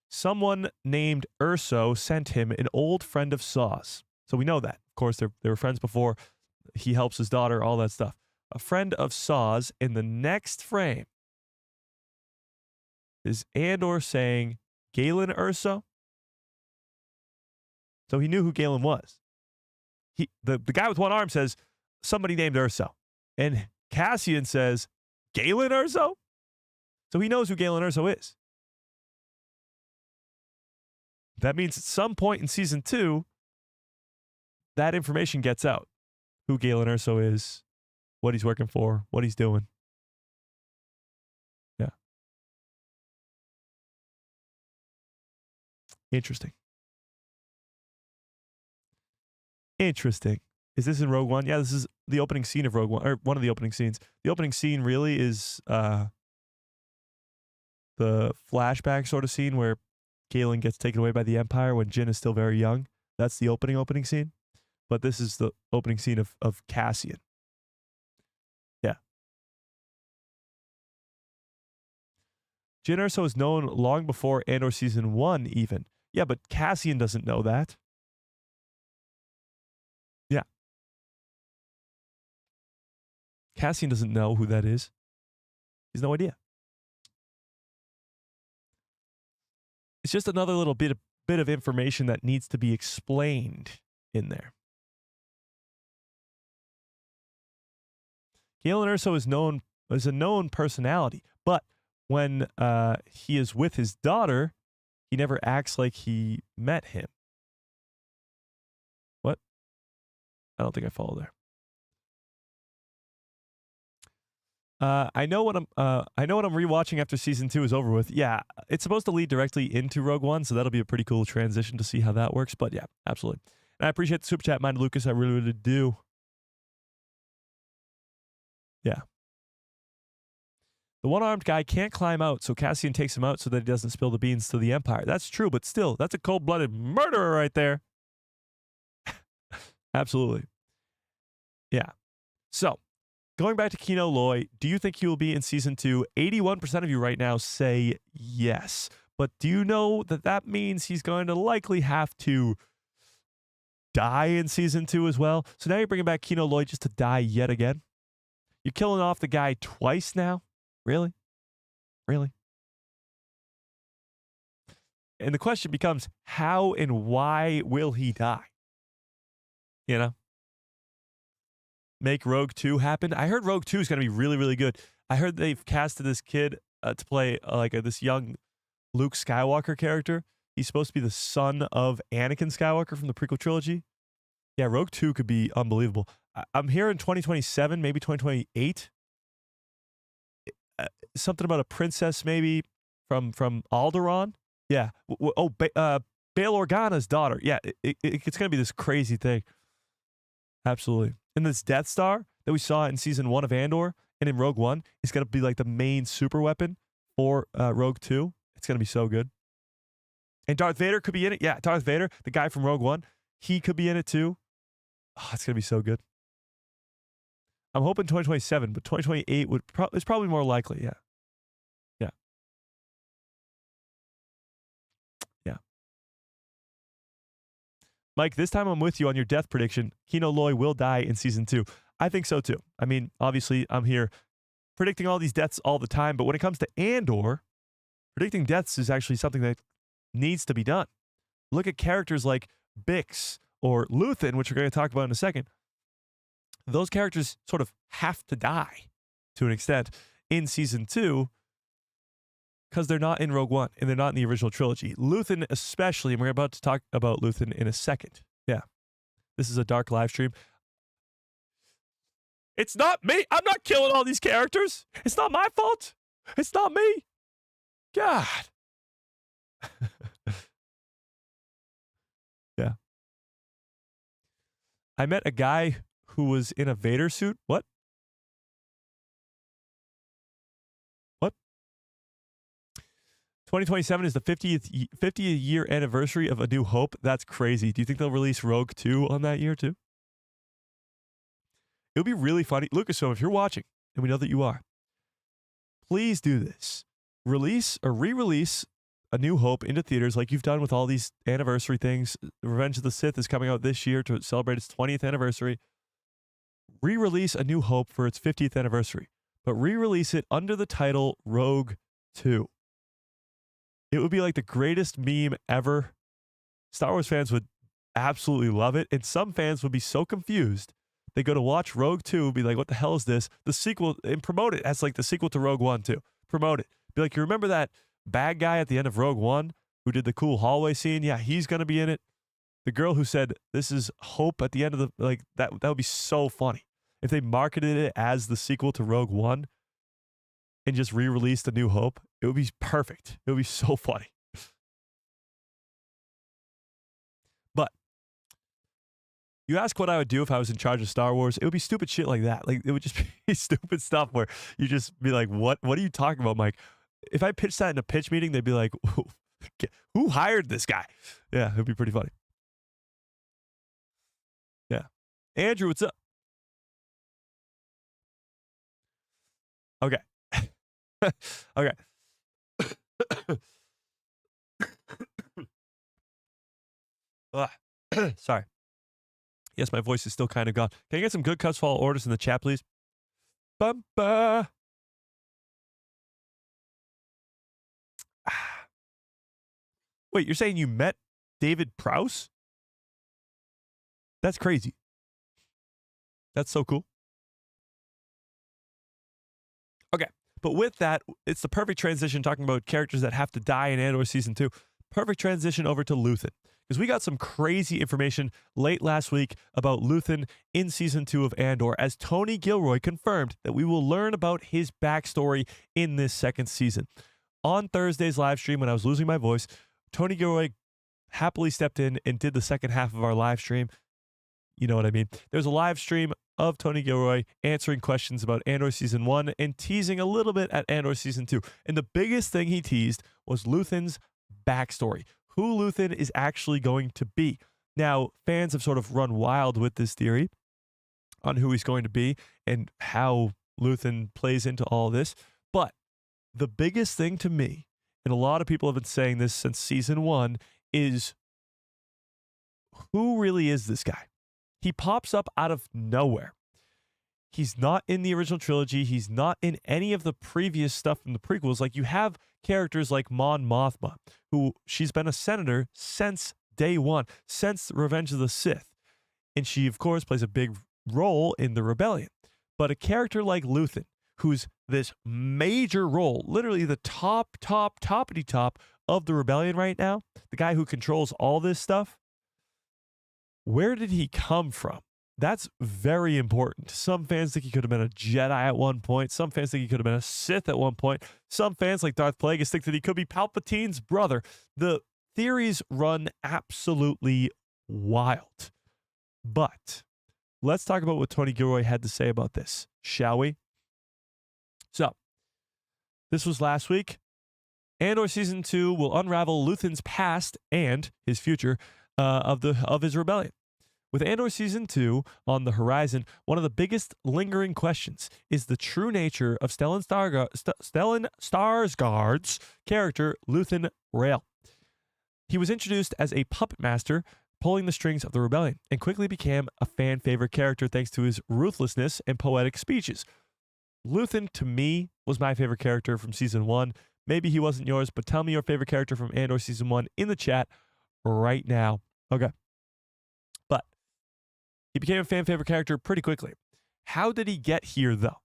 Someone named Erso sent him, an old friend of Saw's. So we know that. Of course, they were friends before. He helps his daughter, all that stuff. A friend of Saw's. In the next frame is Andor saying, Galen Erso? So he knew who Galen was. The guy with one arm says, somebody named Erso. And Cassian says, Galen Erso? So he knows who Galen Erso is. That means at some point in season 2, that information gets out. Who Galen Erso is, what he's working for, what he's doing. Yeah. Interesting. Is this in Rogue One? Yeah, this is the opening scene of Rogue One, or one of the opening scenes. The opening scene really is the flashback sort of scene where Galen gets taken away by the Empire when Jyn is still very young. That's the opening scene. But this is the opening scene of Cassian. Yeah. Jyn Erso is known long before Andor season 1 even. Yeah, but Cassian doesn't know that. Yeah. Cassian doesn't know who that is. He has no idea. It's just another little bit of information that needs to be explained in there. Galen Erso is a known personality, but when he is with his daughter, he never acts like he met him. What? I don't think I follow there. I know what I'm rewatching after season 2 is over with. Yeah, it's supposed to lead directly into Rogue One, so that'll be a pretty cool transition to see how that works. But yeah, absolutely. And I appreciate the super chat, Mind Lucas. I really, really do. Yeah. The one-armed guy can't climb out, so Cassian takes him out so that he doesn't spill the beans to the Empire. That's true, but still, that's a cold-blooded murderer right there. Absolutely. Yeah. So, going back to Kino Loy, do you think he will be in season 2? 81% of you right now say yes. But do you know that that means he's going to likely have to die in season 2 as well? So now you're bringing back Kino Loy just to die yet again? You're killing off the guy twice now? Really? Really? And the question becomes, how and why will he die? You know? Make Rogue 2 happen? I heard Rogue 2 is going to be really, really good. I heard they've casted this kid to play this young Luke Skywalker character. He's supposed to be the son of Anakin Skywalker from the prequel trilogy. Yeah, Rogue 2 could be unbelievable. I'm here in 2027, maybe 2028. Something about a princess maybe from Alderaan. Yeah. Bail Organa's daughter. Yeah, it's going to be this crazy thing. Absolutely. And this Death Star that we saw in season 1 of Andor and in Rogue One is going to be like the main super weapon for Rogue 2. It's going to be so good. And Darth Vader could be in it. Yeah, Darth Vader, the guy from Rogue One, he could be in it too. Oh, it's going to be so good. I'm hoping 2027, but 2028 is probably more likely. Yeah. Yeah. Yeah. Mike, this time I'm with you on your death prediction. Kino Loy will die in season 2. I think so too. I mean, obviously, I'm here predicting all these deaths all the time, but when it comes to Andor, predicting deaths is actually something that needs to be done. Look at characters like Bix or Luthen, which we're going to talk about in a second. Those characters sort of have to die to an extent in season 2 because they're not in Rogue One and they're not in the original trilogy. Luthen especially, and we're about to talk about Luthen in a second. Yeah. This is a dark live stream. It's not me. I'm not killing all these characters. It's not my fault. It's not me. God. Yeah. I met a guy who was in a Vader suit. What? What? 2027 is the 50th year anniversary of A New Hope. That's crazy. Do you think they'll release Rogue 2 on that year too? It would be really funny. Lucasfilm, if you're watching, and we know that you are, please do this. Release or re-release A New Hope into theaters like you've done with all these anniversary things. Revenge of the Sith is coming out this year to celebrate its 20th anniversary. Re-release A New Hope for its 50th anniversary, but re-release it under the title Rogue 2. It would be like the greatest meme ever. Star Wars fans would absolutely love it, and some fans would be so confused. They go to watch Rogue 2 and be like, what the hell is this? The sequel, and promote it as like the sequel to Rogue One too. Promote it. Be like, you remember that bad guy at the end of Rogue One who did the cool hallway scene? Yeah, he's going to be in it. The girl who said, this is hope at the end of the, like, that would be so funny. If they marketed it as the sequel to Rogue One and just re-released A New Hope, it would be perfect. It would be so funny. But you ask what I would do if I was in charge of Star Wars, it would be stupid shit like that. Like, it would just be stupid stuff where you just be like, what are you talking about, Mike? If I pitched that in a pitch meeting, they'd be like, who hired this guy? Yeah, it would be pretty funny. Yeah. Andrew, what's up? Okay. Okay. Sorry. Yes, my voice is still kind of gone. Can I get some good cuts for all orders in the chat, please? Bumpa. Wait, you're saying you met David Prowse? That's crazy. That's so cool. Okay, but with that, it's the perfect transition talking about characters that have to die in Andor Season 2. Perfect transition over to Luthen. Because we got some crazy information late last week about Luthen in Season 2 of Andor, as Tony Gilroy confirmed that we will learn about his backstory in this second season. On Thursday's live stream, when I was losing my voice, Tony Gilroy happily stepped in and did the second half of our live stream. you know what I mean. There's a live stream of Tony Gilroy answering questions about Andor Season 1 and teasing a little bit at Andor Season 2. And the biggest thing he teased was Luthen's backstory, who Luthen is actually going to be. Now, fans have sort of run wild with this theory on who he's going to be and how Luthen plays into all this. But the biggest thing to me, and a lot of people have been saying this since Season 1, is who really is this guy? He pops up out of nowhere. He's not in the original trilogy. He's not in any of the previous stuff from the prequels. Like, you have characters like Mon Mothma, who she's been a senator since day one, since Revenge of the Sith. And she, of course, plays a big role in the rebellion. But a character like Luthen, who's this major role, literally the toppity top of the rebellion right now, the guy who controls all this stuff, where did he come from? That's very important. Some fans think he could have been a Jedi at one point. Some fans think he could have been a Sith at one point. Some fans, like Darth Plagueis, think that he could be Palpatine's brother. The theories run absolutely wild. But let's talk about what Tony Gilroy had to say about this, shall we? So, this was last week. Andor Season 2 will unravel Luthen's past and his future of his rebellion. With Andor Season 2 on the horizon, one of the biggest lingering questions is the true nature of Stellan Skarsgård's character, Luthen Rael. He was introduced as a puppet master, pulling the strings of the rebellion, and quickly became a fan-favorite character thanks to his ruthlessness and poetic speeches. Luthen, to me, was my favorite character from Season 1. Maybe he wasn't yours, but tell me your favorite character from Andor Season 1 in the chat right now. Okay. But he became a fan-favorite character pretty quickly. How did he get here, though?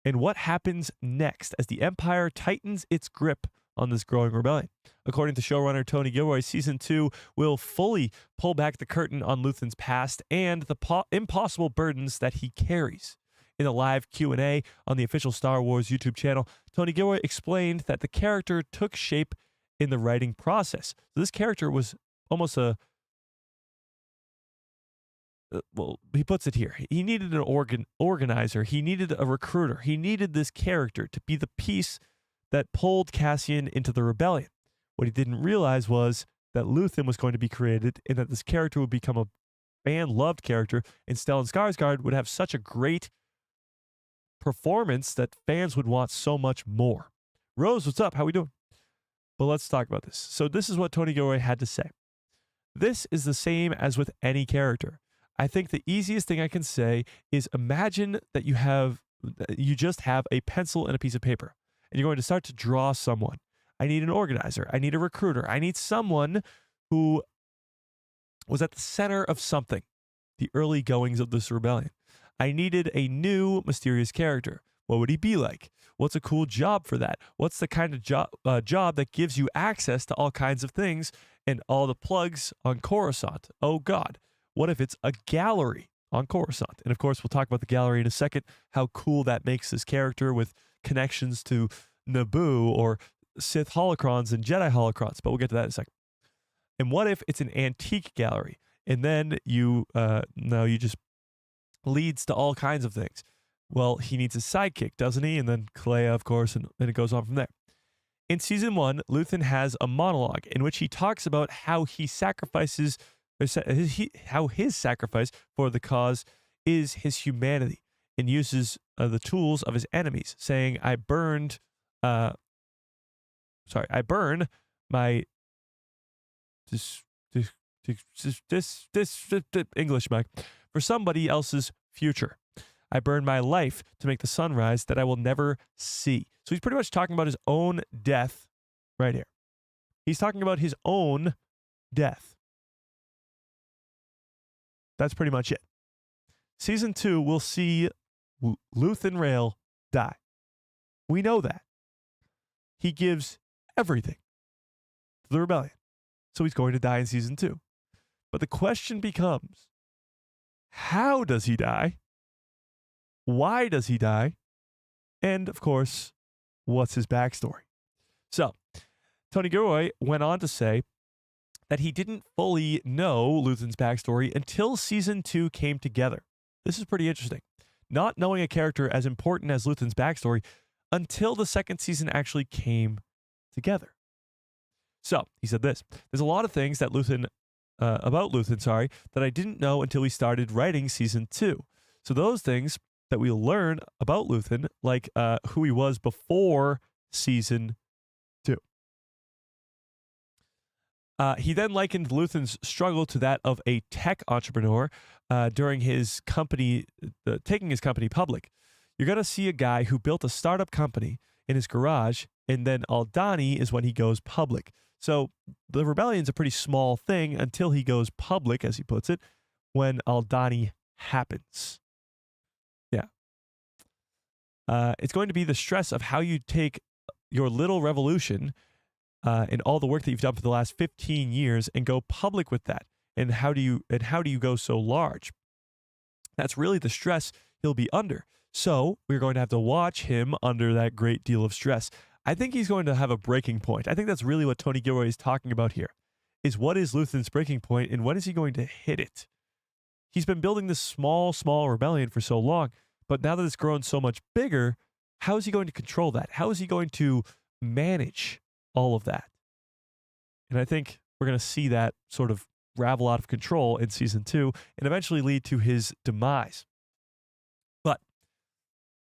And what happens next as the Empire tightens its grip on this growing rebellion? According to showrunner Tony Gilroy, Season 2 will fully pull back the curtain on Luthen's past and the impossible burdens that he carries. In a live Q&A on the official Star Wars YouTube channel, Tony Gilroy explained that the character took shape in the writing process. So this character was almost well, he puts it here. He needed an organizer. He needed a recruiter. He needed this character to be the piece that pulled Cassian into the rebellion. What he didn't realize was that Luthen was going to be created and that this character would become a fan-loved character, and Stellan Skarsgård would have such a great performance that fans would want so much more. Rose, what's up? How we doing? But let's talk about this. So this is what Tony Gilroy had to say. This is the same as with any character. I think the easiest thing I can say is imagine that you just have a pencil and a piece of paper, and you're going to start to draw someone. I need an organizer. I need a recruiter. I need someone who was at the center of something, the early goings of this rebellion. I needed a new mysterious character. What would he be like? What's a cool job for that? What's the kind of job that gives you access to all kinds of things and all the plugs on Coruscant? Oh, God. What if it's a gallery on Coruscant? And, of course, we'll talk about the gallery in a second, how cool that makes this character with connections to Naboo or Sith holocrons and Jedi holocrons. But we'll get to that in a second. And what if it's an antique gallery? And then you just leads to all kinds of things. Well, he needs a sidekick, doesn't he? And then Clea, of course, and it goes on from there. In Season 1, Luthen has a monologue in which he talks about how he sacrifices, how his sacrifice for the cause is his humanity, and uses the tools of his enemies, saying, I burn my English, Mike, for somebody else's future. I burn my life to make the sunrise that I will never see. So he's pretty much talking about his own death right here. He's talking about his own death. That's pretty much it. Season 2, we'll see Luthen Rael die. We know that. He gives everything to the rebellion. So he's going to die in Season 2. But the question becomes, how does he die? Why does he die? And, of course, what's his backstory? So, Tony Gilroy went on to say that he didn't fully know Luthen's backstory until season 2 came together. This is pretty interesting. Not knowing a character as important as Luthen's backstory until the second season actually came together. So he said this: "There's a lot of things that about Luthen, that I didn't know until we started writing season 2. So those things that we'll learn about Luthen, like who he was before season 2." He then likened Luthen's struggle to that of a tech entrepreneur during his company, taking his company public. You're going to see a guy who built a startup company in his garage, and then Aldhani is when he goes public. So the rebellion's a pretty small thing until he goes public, as he puts it, when Aldhani happens. Yeah. It's going to be the stress of how you take your little revolution and all the work that you've done for the last 15 years and go public with that. And how do you go so large? That's really the stress he'll be under. So we're going to have to watch him under that great deal of stress. I think he's going to have a breaking point. I think that's really what Tony Gilroy is talking about here, is what is Luthen's breaking point and when is he going to hit it? He's been building this small rebellion for so long, but now that it's grown so much bigger, how is he going to control that? How is he going to manage all of that? And I think we're going to see that sort of ravel out of control in season 2 and eventually lead to his demise. But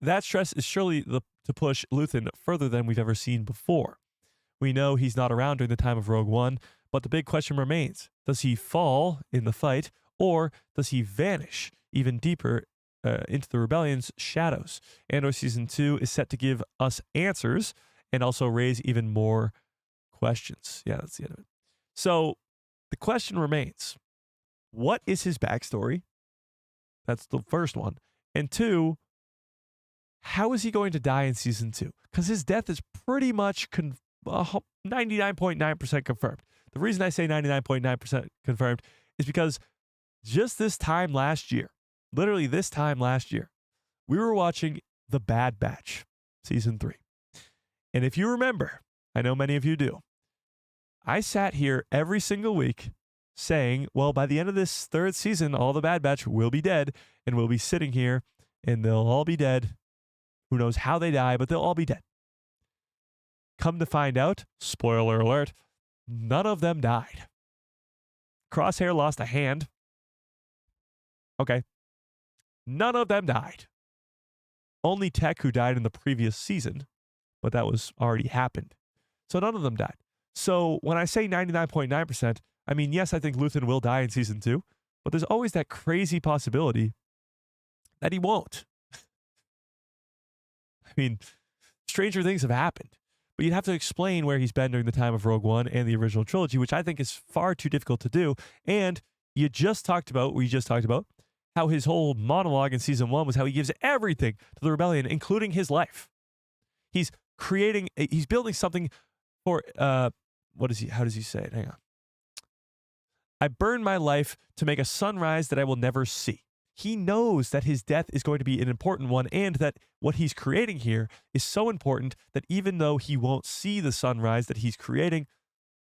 that stress is surely to push Luthen further than we've ever seen before. We know he's not around during the time of Rogue One, but the big question remains: does he fall in the fight, or does he vanish even deeper into the rebellion's shadows? Andor season 2 is set to give us answers and also raise even more questions. Yeah, that's the end of it. So the question remains: what is his backstory? That's the first one. And 2, how is he going to die in season 2? Because his death is pretty much 99.9% confirmed. The reason I say 99.9% confirmed is because just this time last year, literally this time last year, we were watching The Bad Batch, season 3. And if you remember, I know many of you do, I sat here every single week saying, well, by the end of this 3rd season, all the Bad Batch will be dead, and we'll be sitting here, and they'll all be dead. Who knows how they die, but they'll all be dead. Come to find out, spoiler alert, none of them died. Crosshair lost a hand. Okay. None of them died. Only Tech, who died in the previous season, but that was already happened. So none of them died. So when I say 99.9%, I mean, yes, I think Luthen will die in season 2, but there's always that crazy possibility that he won't. I mean, stranger things have happened, but you'd have to explain where he's been during the time of Rogue One and the original trilogy, which I think is far too difficult to do. And we just talked about how his whole monologue in season 1 was how he gives everything to the rebellion, including his life. He's building something for, how does he say it? Hang on. I burn my life to make a sunrise that I will never see. He knows that his death is going to be an important one, and that what he's creating here is so important that even though he won't see the sunrise that he's creating,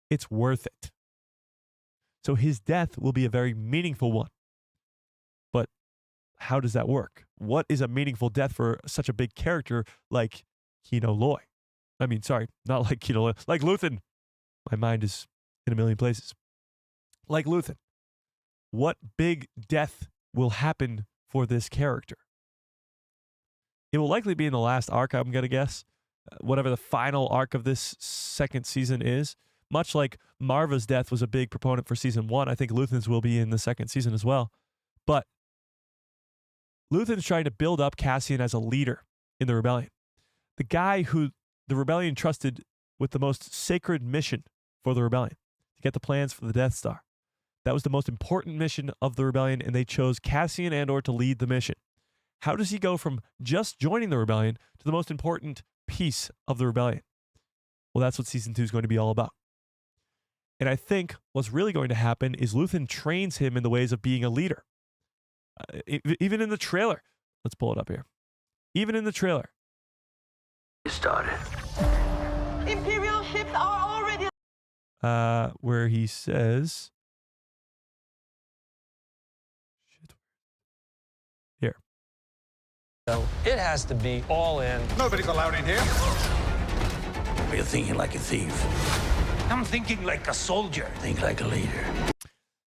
it's worth it. So his death will be a very meaningful one. But how does that work? What is a meaningful death for such a big character like Kino Loy? I mean, sorry, not like Kino Loy, like Luthen. My mind is in a million places. Like Luthen. What big death will happen for this character? It will likely be in the last arc, I'm going to guess. Whatever the final arc of this second season is. Much like Marva's death was a big proponent for season 1, I think Luthen's will be in the second season as well. But Luthen's trying to build up Cassian as a leader in the rebellion. The guy who the rebellion trusted with the most sacred mission for the rebellion, to get the plans for the Death Star. That was the most important mission of the rebellion, and they chose Cassian Andor to lead the mission. How does he go from just joining the rebellion to the most important piece of the rebellion? Well, that's what season 2 is going to be all about. And I think what's really going to happen is Luthen trains him in the ways of being a leader. Even in the trailer. Let's pull it up here. Even in the trailer. Started. Imperial ships are already... where he says, shit. Here. So it has to be all in. Nobody's allowed in here. Are you thinking like a thief? I'm thinking like a soldier. Think like a leader.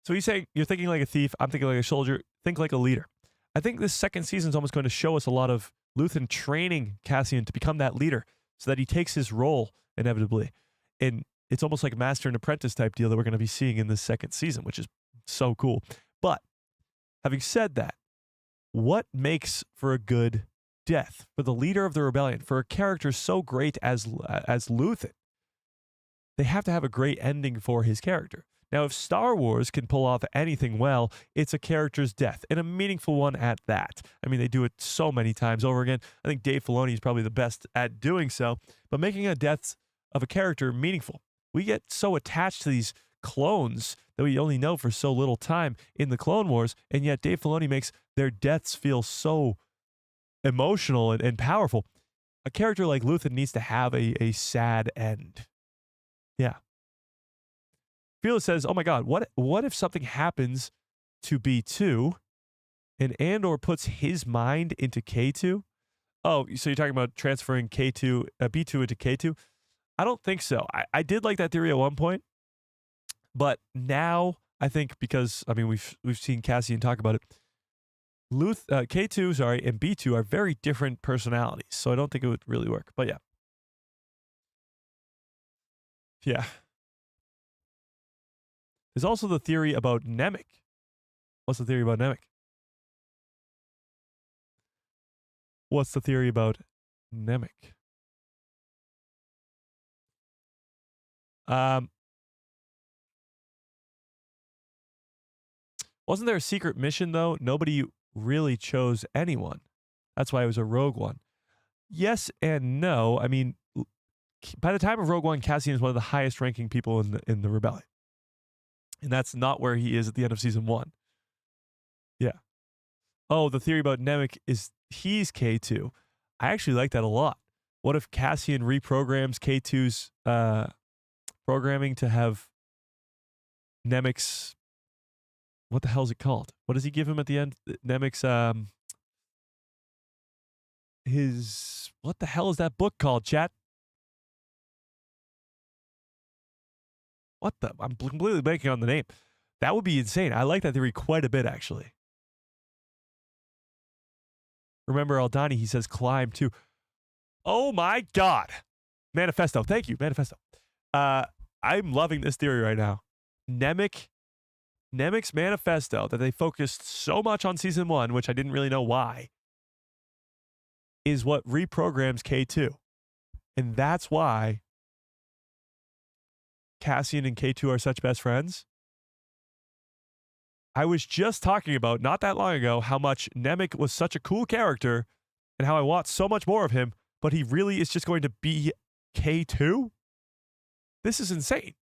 So he's saying, you're thinking like a thief, I'm thinking like a soldier, think like a leader. I think this second season is almost going to show us a lot of Luthen training Cassian to become that leader so that he takes his role inevitably. And it's almost like a master and apprentice type deal that we're going to be seeing in this second season, which is so cool. But having said that, what makes for a good death for the leader of the rebellion, for a character so great as Luthen? They have to have a great ending for his character. Now, if Star Wars can pull off anything well, it's a character's death, and a meaningful one at that. I mean, they do it so many times over again. I think Dave Filoni is probably the best at doing so, but making a death of a character meaningful. We get so attached to these clones that we only know for so little time in the Clone Wars, and yet Dave Filoni makes their deaths feel so emotional and powerful. A character like Luthen needs to have a sad end. Yeah. Fearless says, oh my God, what if something happens to B2 and Andor puts his mind into K2? Oh, so you're talking about transferring B2 into K2? I don't think so. I did like that theory at one point, but now I think because, I mean, we've seen Cassian talk about it, K2, and B2 are very different personalities, so I don't think it would really work, but yeah. Yeah. There's also the theory about Nemec. What's the theory about Nemec? What's the theory about Nemec? Wasn't there a secret mission, though? Nobody really chose anyone. That's why it was a Rogue One. Yes and no. I mean, by the time of Rogue One, Cassian is one of the highest ranking people in the rebellion. And that's not where he is at the end of season 1. Yeah. Oh, the theory about Nemec is he's K2. I actually like that a lot. What if Cassian reprograms K2's programming to have Nemec's, what the hell is it called? What does he give him at the end? Nemec's, what the hell is that book called, chat? What the? I'm completely blanking on the name. That would be insane. I like that theory quite a bit, actually. Remember Aldani, he says climb too. Oh my God. Manifesto. Thank you, Manifesto. I'm loving this theory right now. Nemec's manifesto that they focused so much on season 1, which I didn't really know why, is what reprograms K2. And that's why Cassian and K2 are such best friends. I was just talking about, not that long ago, how much Nemec was such a cool character and how I want so much more of him, but he really is just going to be K2? This is insane.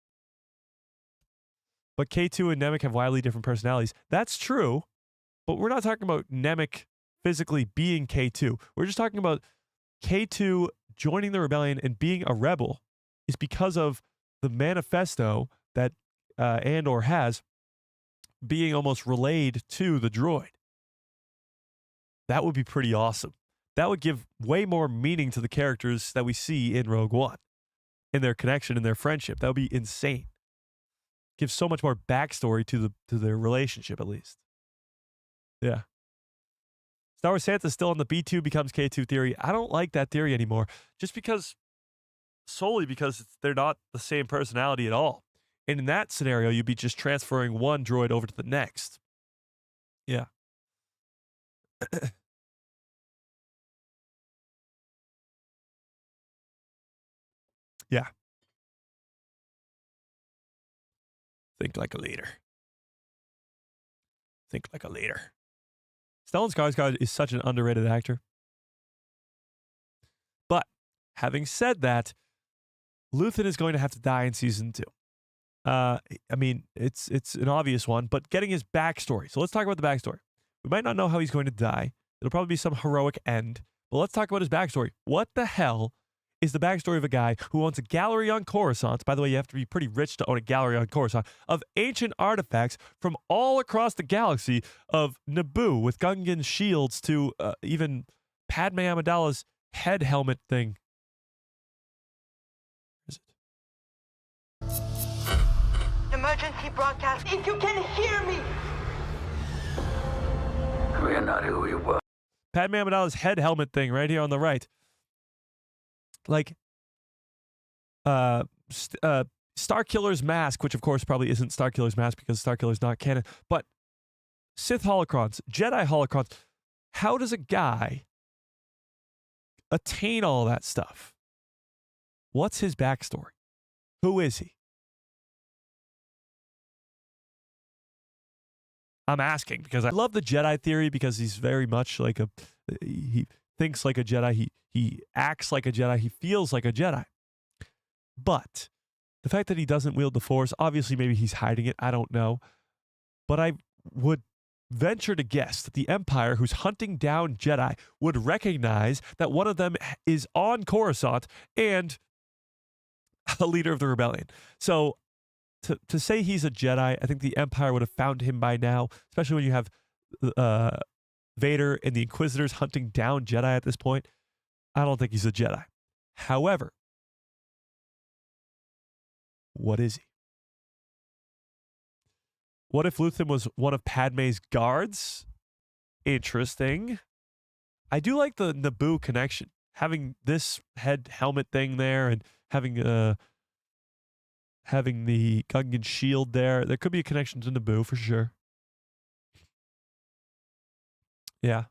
But K2 and Nemec have wildly different personalities. That's true, but we're not talking about Nemec physically being K2. We're just talking about K2 joining the rebellion and being a rebel is because of the manifesto that Andor has being almost relayed to the droid. That would be pretty awesome. That would give way more meaning to the characters that we see in Rogue One, in their connection and their friendship. That would be insane. Give so much more backstory to their relationship, at least. Yeah. Star Wars Santa's still on the B2 becomes K2 theory. I don't like that theory anymore, just solely because they're not the same personality at all. And in that scenario, you'd be just transferring one droid over to the next. Yeah. Yeah. Think like a leader. Think like a leader. Stellan Skarsgård is such an underrated actor. But having said that, Luthen is going to have to die in season 2. I mean, it's an obvious one, but getting his backstory. So let's talk about the backstory. We might not know how he's going to die. It'll probably be some heroic end, but let's talk about his backstory. What the hell is the backstory of a guy who owns a gallery on Coruscant. By the way, you have to be pretty rich to own a gallery on Coruscant of ancient artifacts from all across the galaxy of Naboo, with Gungan's shields to even Padme Amidala's head helmet thing. Where is it? Emergency broadcast, if you can hear me! We're not who we were. Padme Amidala's head helmet thing right here on the right. Like, Starkiller's mask, which of course probably isn't Starkiller's mask because Starkiller's not canon, but Sith holocrons, Jedi holocrons. How does a guy attain all that stuff? What's his backstory? Who is he? I'm asking because I love the Jedi theory because he's very much like he thinks like a Jedi, he acts like a Jedi, he feels like a Jedi. But the fact that he doesn't wield the Force, obviously maybe he's hiding it, I don't know. But I would venture to guess that the Empire, who's hunting down Jedi, would recognize that one of them is on Coruscant and a leader of the rebellion. So to say he's a Jedi, I think the Empire would have found him by now, especially when you have Vader and the Inquisitors hunting down Jedi at this point. I don't think he's a Jedi. However, what is he? What if Luthen was one of Padme's guards? Interesting. I do like the Naboo connection. Having this head helmet thing there and having the Gungan shield there. There could be a connection to Naboo for sure. Yeah.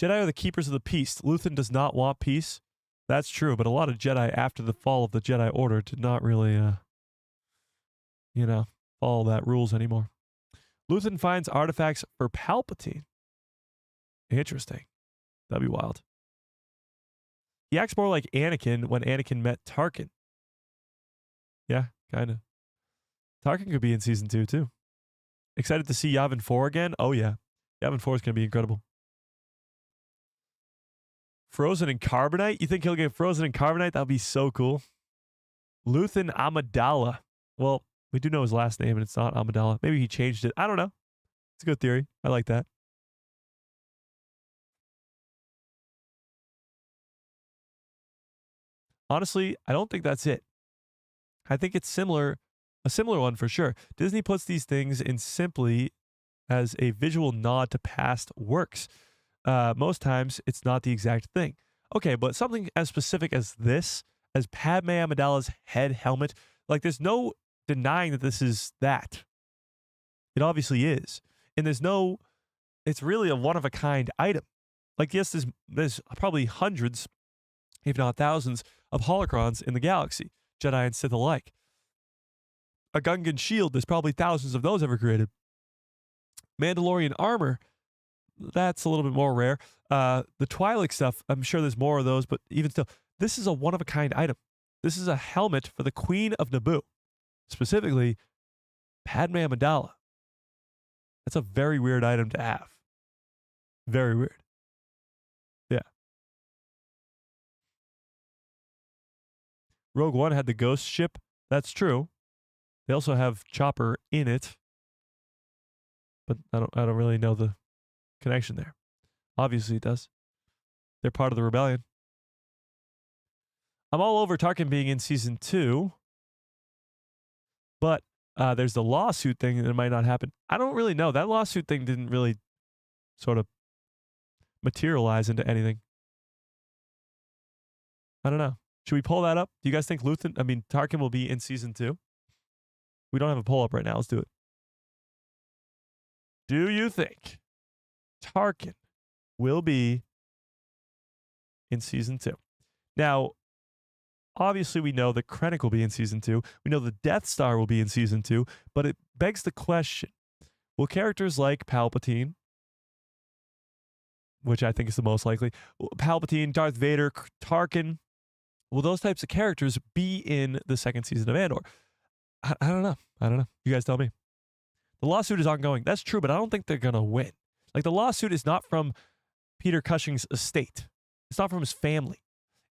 Jedi are the keepers of the peace. Luthen does not want peace. That's true, but a lot of Jedi after the fall of the Jedi Order did not really, follow that rules anymore. Luthen finds artifacts for Palpatine. Interesting. That'd be wild. He acts more like Anakin when Anakin met Tarkin. Yeah, kind of. Tarkin could be in season 2 too. Excited to see Yavin 4 again? Oh yeah. Yavin 4 is going to be incredible. Frozen in carbonite? You think he'll get frozen in carbonite? That would be so cool. Luthen Amidala. Well, we do know his last name and it's not Amidala. Maybe he changed it. I don't know. It's a good theory. I like that. Honestly, I don't think that's it. I think it's a similar one for sure. Disney puts these things in simply as a visual nod to past works. Most times, it's not the exact thing. Okay, but something as specific as this, as Padme Amidala's head helmet, like there's no denying that this is that. It obviously is. And it's really a one-of-a-kind item. Like, yes, there's probably hundreds, if not thousands, of holocrons in the galaxy, Jedi and Sith alike. A Gungan shield, there's probably thousands of those ever created. Mandalorian armor, that's a little bit more rare. The Twi'lek stuff, I'm sure there's more of those, but even still, this is a one-of-a-kind item. This is a helmet for the Queen of Naboo, specifically Padme Amidala. That's a very weird item to have. Very weird. Yeah. Rogue One had the ghost ship. That's true. They also have Chopper in it. But I don't really know the connection there. Obviously it does. They're part of the rebellion. I'm all over Tarkin being in season 2. But there's the lawsuit thing that might not happen. I don't really know. That lawsuit thing didn't really sort of materialize into anything. I don't know. Should we pull that up? Do you guys think Tarkin will be in season 2? We don't have a poll up right now. Let's do it. Do you think Tarkin will be in season 2? Now, obviously we know that Krennic will be in season 2. We know the Death Star will be in season 2, but it begs the question, will characters like Palpatine, which I think is the most likely, Palpatine, Darth Vader, Tarkin, will those types of characters be in the second season of Andor? I don't know. You guys tell me. The lawsuit is ongoing. That's true, but I don't think they're going to win. Like, the lawsuit is not from Peter Cushing's estate. It's not from his family.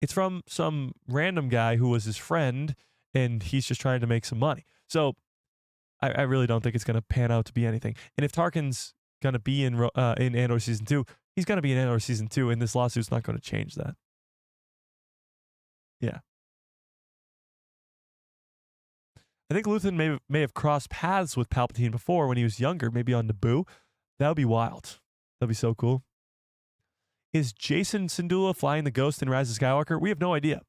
It's from some random guy who was his friend, and he's just trying to make some money. So I really don't think it's going to pan out to be anything. And if Tarkin's going to be in Andor Season 2, he's going to be in Andor Season 2, and this lawsuit's not going to change that. Yeah. I think Luthen may have crossed paths with Palpatine before when he was younger, maybe on Naboo. That would be wild. That'd be so cool. Is Jason Syndulla flying the Ghost in Rise of Skywalker? We have no idea.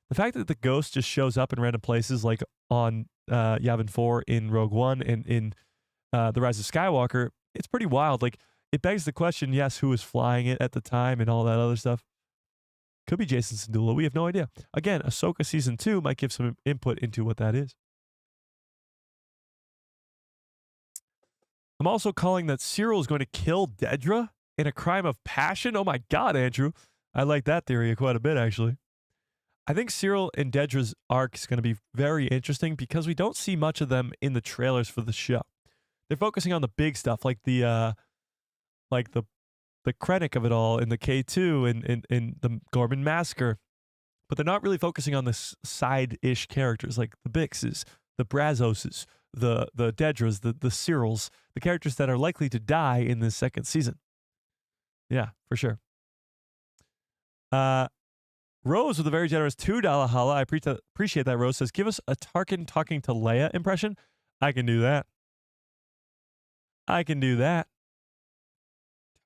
The fact that the Ghost just shows up in random places, like on Yavin 4 in Rogue One and in The Rise of Skywalker, it's pretty wild. Like, it begs the question, yes, who was flying it at the time and all that other stuff. Could be Jason Syndulla. We have no idea. Again, Ahsoka Season 2 might give some input into what that is. I'm also calling that Cyril is going to kill Dedra in a crime of passion. Oh my God, Andrew. I like that theory quite a bit, actually. I think Cyril and Dedra's arc is going to be very interesting because we don't see much of them in the trailers for the show. They're focusing on the big stuff, like the Krennic of it all in the K2 and the Gorman Massacre. But they're not really focusing on the side-ish characters like the Bixes, the Brazoses, the Dedras, the Cyrils, the characters that are likely to die in this second season. Yeah, for sure. Rose with a very generous $2 holla. I appreciate that. Rose says, give us a Tarkin talking to Leia impression. I can do that. I can do that.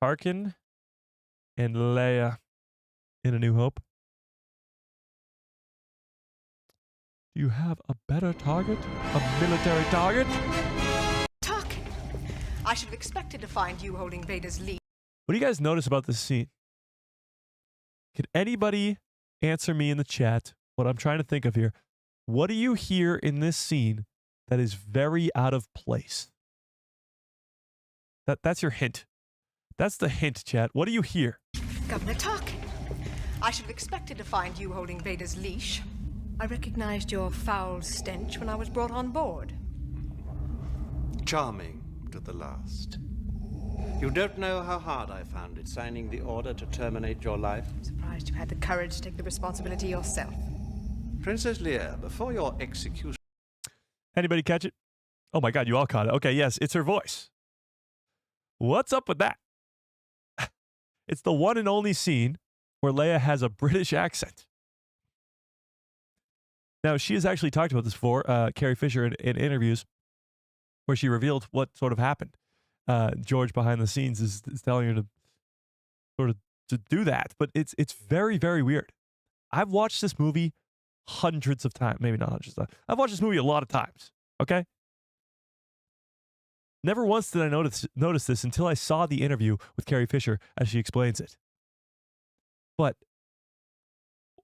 Tarkin and Leia in A New Hope. Do you have a better target? A military target? Tarkin, I should have expected to find you holding Vader's lead. What do you guys notice about this scene? Can anybody answer me in the chat what I'm trying to think of here? What do you hear in this scene that is very out of place? That's your hint. That's the hint, chat. What do you hear? Governor Tarkin, I should have expected to find you holding Vader's leash. I recognized your foul stench when I was brought on board. Charming to the last. You don't know how hard I found it signing the order to terminate your life. I'm surprised you had the courage to take the responsibility yourself. Princess Leia, before your execution... Anybody catch it? Oh my God, you all caught it. Okay, yes, it's her voice. What's up with that? It's the one and only scene where Leia has a British accent. Now, she has actually talked about this before, Carrie Fisher, in interviews, where she revealed what sort of happened. George behind the scenes is telling her to sort of to do that, but it's very, very weird. I've watched this movie hundreds of times, maybe not hundreds of times. I've watched this movie a lot of times, okay? Never once did I notice this until I saw the interview with Carrie Fisher as she explains it. But,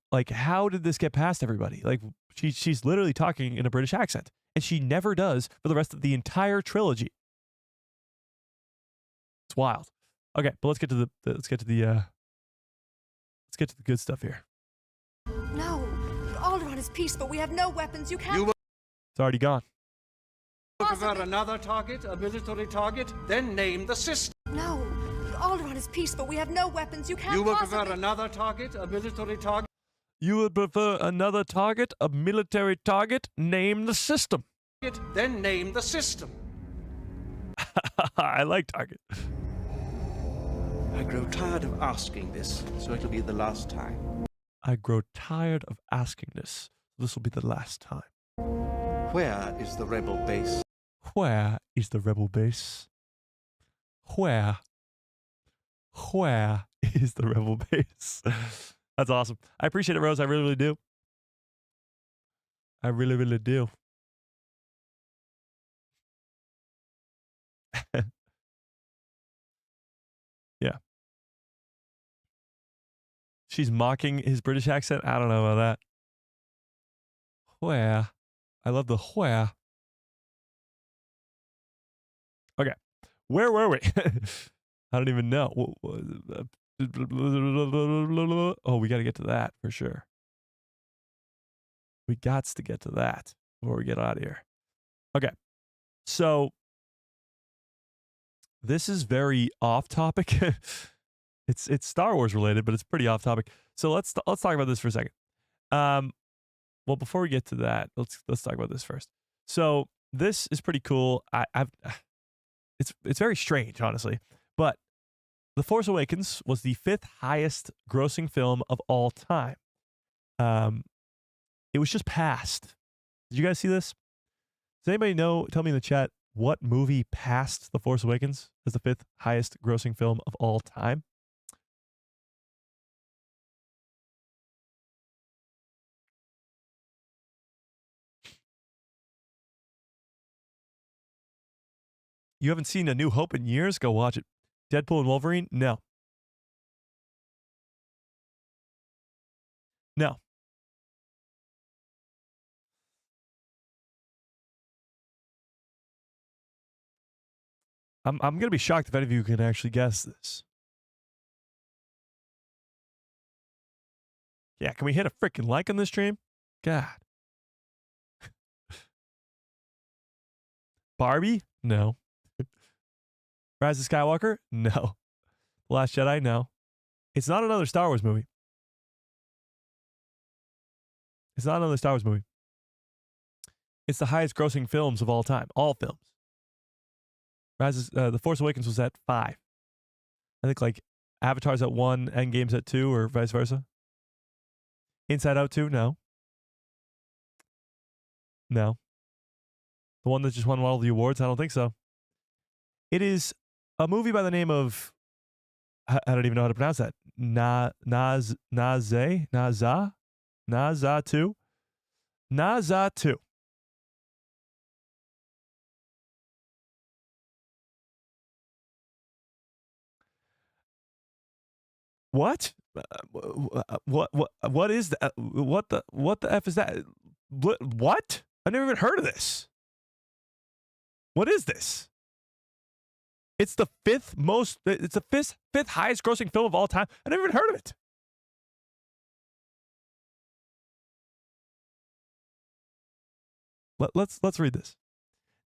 like, how did this get past everybody? Like, she's literally talking in a British accent, and she never does for the rest of the entire trilogy. It's wild. Okay, but let's get to the good stuff here. No, Alderaan is peace, but we have no weapons. You can't. It's already gone. You prefer another target, a military target? Then name the system. No, Alderaan is peace, but we have no weapons. You can't. You would prefer another target, a military target? You would prefer another target, a military target? Name the system. Then name the system. I like Target. I grow tired of asking this, so it'll be the last time. I grow tired of asking this. This will be the last time. Where is the rebel base? Where is the rebel base? Where is the rebel base? That's awesome. I appreciate it, Rose. I really, really do. I really, really do. Yeah. She's mocking his British accent. I don't know about that. Where? I love the where. Okay. Where were we? I don't even know. Oh, we got to get to that for sure. We got to get to that before we get out of here. Okay. So this is very off topic. It's Star Wars related, but it's pretty off topic. So let's talk about this for a second. Well, before we get to that, let's talk about this first. So this is pretty cool. It's very strange, honestly. But The Force Awakens was the 5th highest grossing film of all time. It was just passed. Did you guys see this? Does anybody know? Tell me in the chat what movie passed The Force Awakens as the 5th highest grossing film of all time. You haven't seen A New Hope in years? Go watch it. Deadpool and Wolverine? No. No. I'm going to be shocked if any of you can actually guess this. Yeah, can we hit a freaking like on this stream? God. Barbie? No. Rise of Skywalker? No. The Last Jedi? No. It's not another Star Wars movie. It's not another Star Wars movie. It's the highest grossing films of all time. All films. The Force Awakens was at 5. I think like Avatar's at 1, Endgame's at 2, or vice versa. Inside Out 2? No. No. The one that just won all the awards? I don't think so. It is a movie by the name of, I don't even know how to pronounce that. Naza 2. Naza 2. What? What is that? What the F is that? What? I never even heard of this. What is this? It's the 5th most. It's the fifth highest grossing film of all time. I never even heard of it. Let's read this.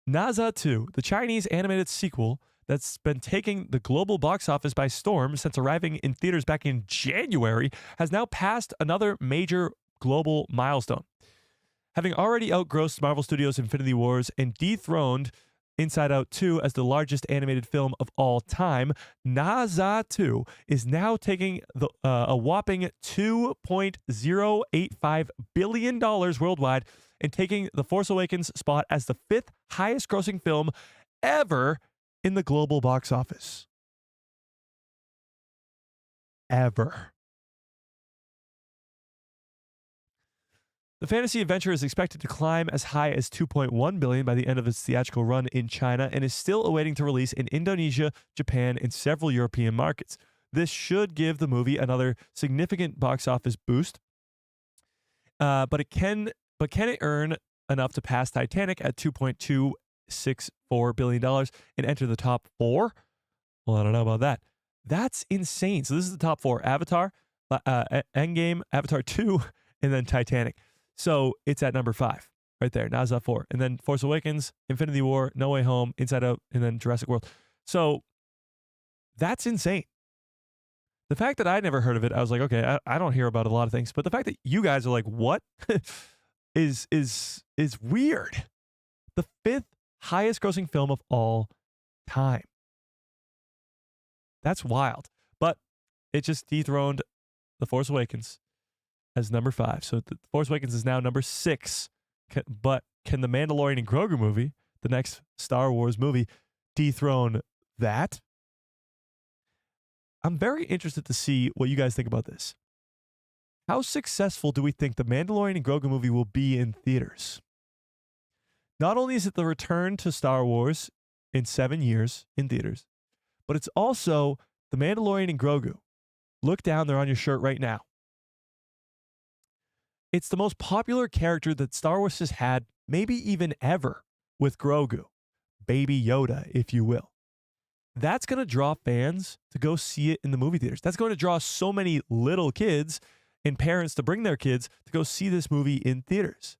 Naza 2, the Chinese animated sequel that's been taking the global box office by storm since arriving in theaters back in January, has now passed another major global milestone. Having already outgrossed Marvel Studios' Infinity Wars and dethroned Inside Out 2 as the largest animated film of all time, Naza 2 is now taking a whopping $2.085 billion worldwide and taking The Force Awakens' spot as the 5th highest grossing film ever in the global box office. Ever. The fantasy adventure is expected to climb as high as $2.1 billion by the end of its theatrical run in China and is still awaiting to release in Indonesia, Japan, and several European markets. This should give the movie another significant box office boost. But can it earn enough to pass Titanic at $2.264 billion and enter the top 4? Well, I don't know about that. That's insane. So this is the top 4. Avatar, Endgame, Avatar 2, and then Titanic. So it's at number 5 right there. Naza 4. And then Force Awakens, Infinity War, No Way Home, Inside Out, and then Jurassic World. So that's insane. The fact that I never heard of it, I was like, okay, I don't hear about a lot of things. But the fact that you guys are like, what? is weird. The 5th highest grossing film of all time. That's wild. But it just dethroned The Force Awakens as number 5. So The Force Awakens is now number 6. But can the Mandalorian and Grogu movie, the next Star Wars movie, dethrone that? I'm very interested to see what you guys think about this. How successful do we think the Mandalorian and Grogu movie will be in theaters? Not only is it the return to Star Wars in 7 years in theaters, but it's also the Mandalorian and Grogu. Look down there on your shirt right now. It's the most popular character that Star Wars has had, maybe even ever, with Grogu. Baby Yoda, if you will. That's going to draw fans to go see it in the movie theaters. That's going to draw so many little kids and parents to bring their kids to go see this movie in theaters.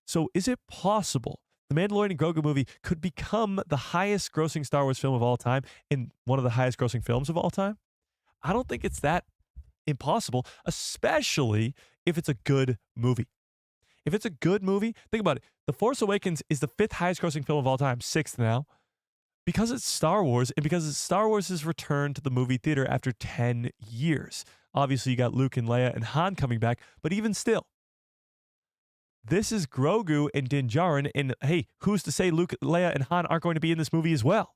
So is it possible the Mandalorian and Grogu movie could become the highest grossing Star Wars film of all time and one of the highest grossing films of all time? I don't think it's that impossible, especially if it's a good movie. If it's a good movie, think about it. The Force Awakens is the 5th highest grossing film of all time, 6th now, because it's Star Wars and because it's Star Wars' return to the movie theater after 10 years. Obviously, you got Luke and Leia and Han coming back, but even still, this is Grogu and Din Djarin, and hey, who's to say Luke, Leia, and Han aren't going to be in this movie as well?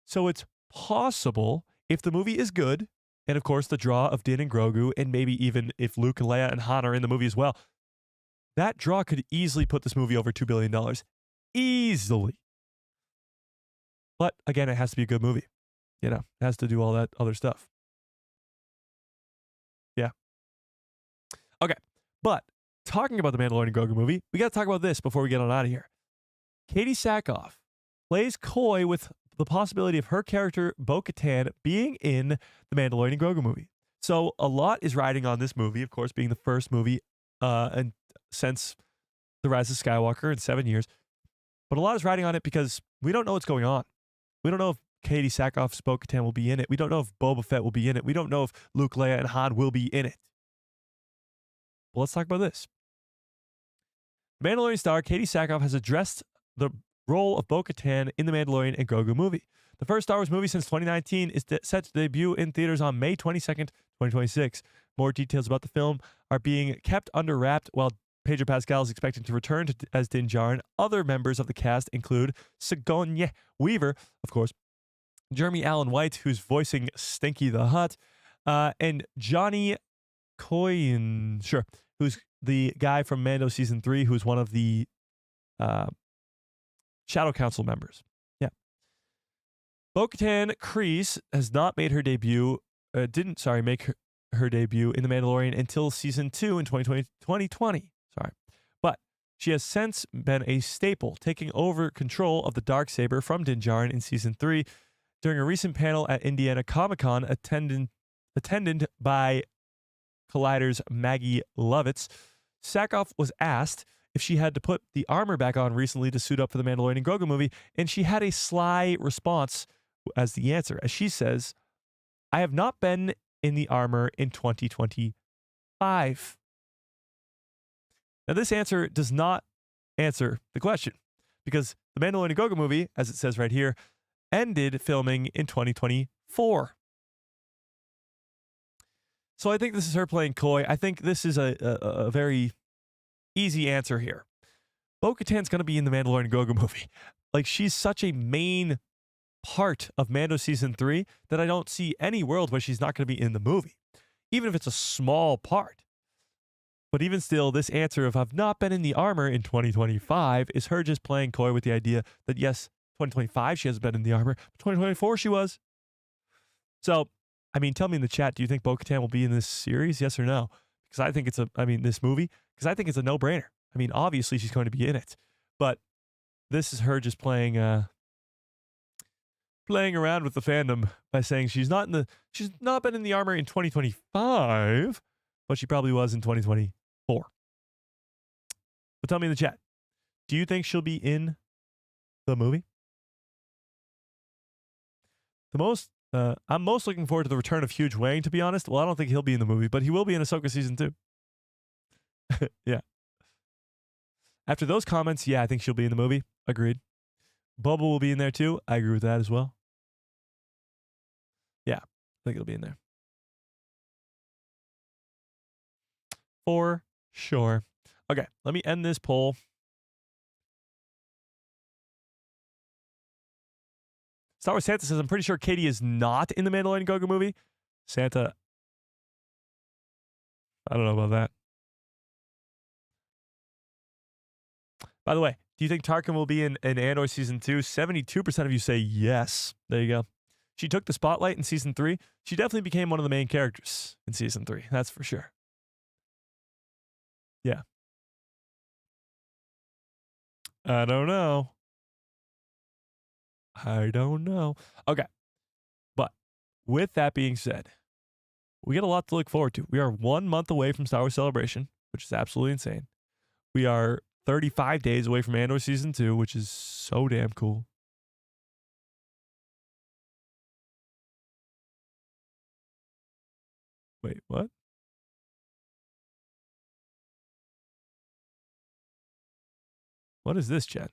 So it's possible, if the movie is good, and of course the draw of Din and Grogu, and maybe even if Luke and Leia and Han are in the movie as well, that draw could easily put this movie over $2 billion. Easily. But again, it has to be a good movie. You know, it has to do all that other stuff. Yeah. Okay. But talking about the Mandalorian and Grogu movie, we got to talk about this before we get on out of here. Katie Sackhoff plays coy with the possibility of her character, Bo-Katan, being in the Mandalorian and Grogu movie. So a lot is riding on this movie, of course, being the first movie and since The Rise of Skywalker in 7 years. But a lot is riding on it because we don't know what's going on. We don't know if Katie Sackhoff's Bo-Katan will be in it. We don't know if Boba Fett will be in it. We don't know if Luke, Leia, and Han will be in it. Well, let's talk about this. Mandalorian star Katie Sackhoff has addressed the role of Bo-Katan in the Mandalorian and Grogu movie. The first Star Wars movie since 2019 is set to debut in theaters on May 22nd, 2026. More details about the film are being kept under wraps while Pedro Pascal is expected to return as Din Djarin. Other members of the cast include Sigourney Weaver, of course, Jeremy Allen White, who's voicing Stinky the Hut, and Johnny Coyne, who's the guy from Mando Season 3, who's one of the Shadow Council members. Yeah. Bo-Katan Kryze has not made her debut, make her debut in The Mandalorian until Season 2 in 2020. But she has since been a staple, taking over control of the Darksaber from Din Djarin in Season 3 during a recent panel at Indiana Comic-Con attended by Collider's Maggie Lovitz. Sackhoff was asked if she had to put the armor back on recently to suit up for the Mandalorian and Grogu movie, and she had a sly response as the answer, as she says, "I have not been in the armor in 2025. Now, this answer does not answer the question, because the Mandalorian and Grogu movie, as it says right here, ended filming in 2024. So I think this is her playing coy. I think this is a very easy answer here. Bo-Katan's going to be in the Mandalorian and Grogu movie. Like, she's such a main part of Mando Season 3 that I don't see any world where she's not going to be in the movie, even if it's a small part. But even still, this answer of "I've not been in the armor in 2025" is her just playing coy with the idea that, yes, 2025 she hasn't been in the armor, but 2024 she was. So, I mean, tell me in the chat, do you think Bo-Katan will be in this series? Yes or no? Because I think this movie, because I think it's a no-brainer. I mean, obviously she's going to be in it, but this is her just playing around with the fandom by saying she's not been in the armor in 2025, but she probably was in 2024. But tell me in the chat, do you think she'll be in the movie? I'm most looking forward to the return of Hugh Wang, to be honest. Well, I don't think he'll be in the movie, but he will be in Ahsoka Season 2. Yeah. After those comments, yeah, I think she'll be in the movie. Agreed. Boba will be in there too. I agree with that as well. Yeah, I think it'll be in there. For sure. Okay, let me end this poll. Star Wars Santa says, "I'm pretty sure Katie is not in the Mandalorian and Grogu movie." Santa, I don't know about that. By the way, do you think Tarkin will be in Andor Season 2? 72% of you say yes. There you go. She took the spotlight in Season 3. She definitely became one of the main characters in Season 3. That's for sure. Yeah. I don't know. Okay. But with that being said, we got a lot to look forward to. We are 1 month away from Star Wars Celebration, which is absolutely insane. We are 35 days away from Andor Season 2, which is so damn cool. Wait, what? What is this, Chad?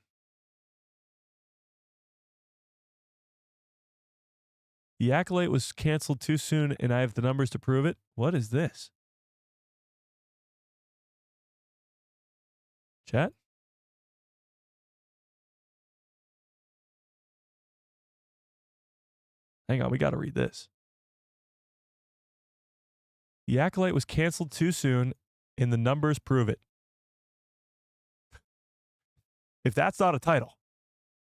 The Acolyte was canceled too soon, and I have the numbers to prove it. What is this? Chat? Hang on, we got to read this. The Acolyte was canceled too soon, and the numbers prove it. If that's not a title.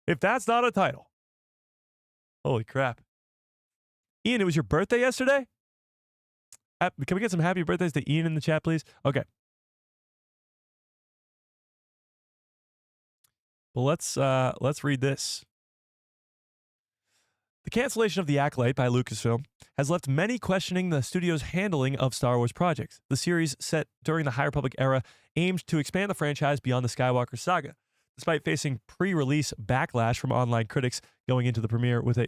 If that's not a title. Holy crap. Ian, it was your birthday yesterday? Can we get some happy birthdays to Ian in the chat, please? Okay. Well, let's read this. The cancellation of The Acolyte by Lucasfilm has left many questioning the studio's handling of Star Wars projects. The series, set during the High Republic era, aimed to expand the franchise beyond the Skywalker saga. Despite facing pre-release backlash from online critics going into the premiere with a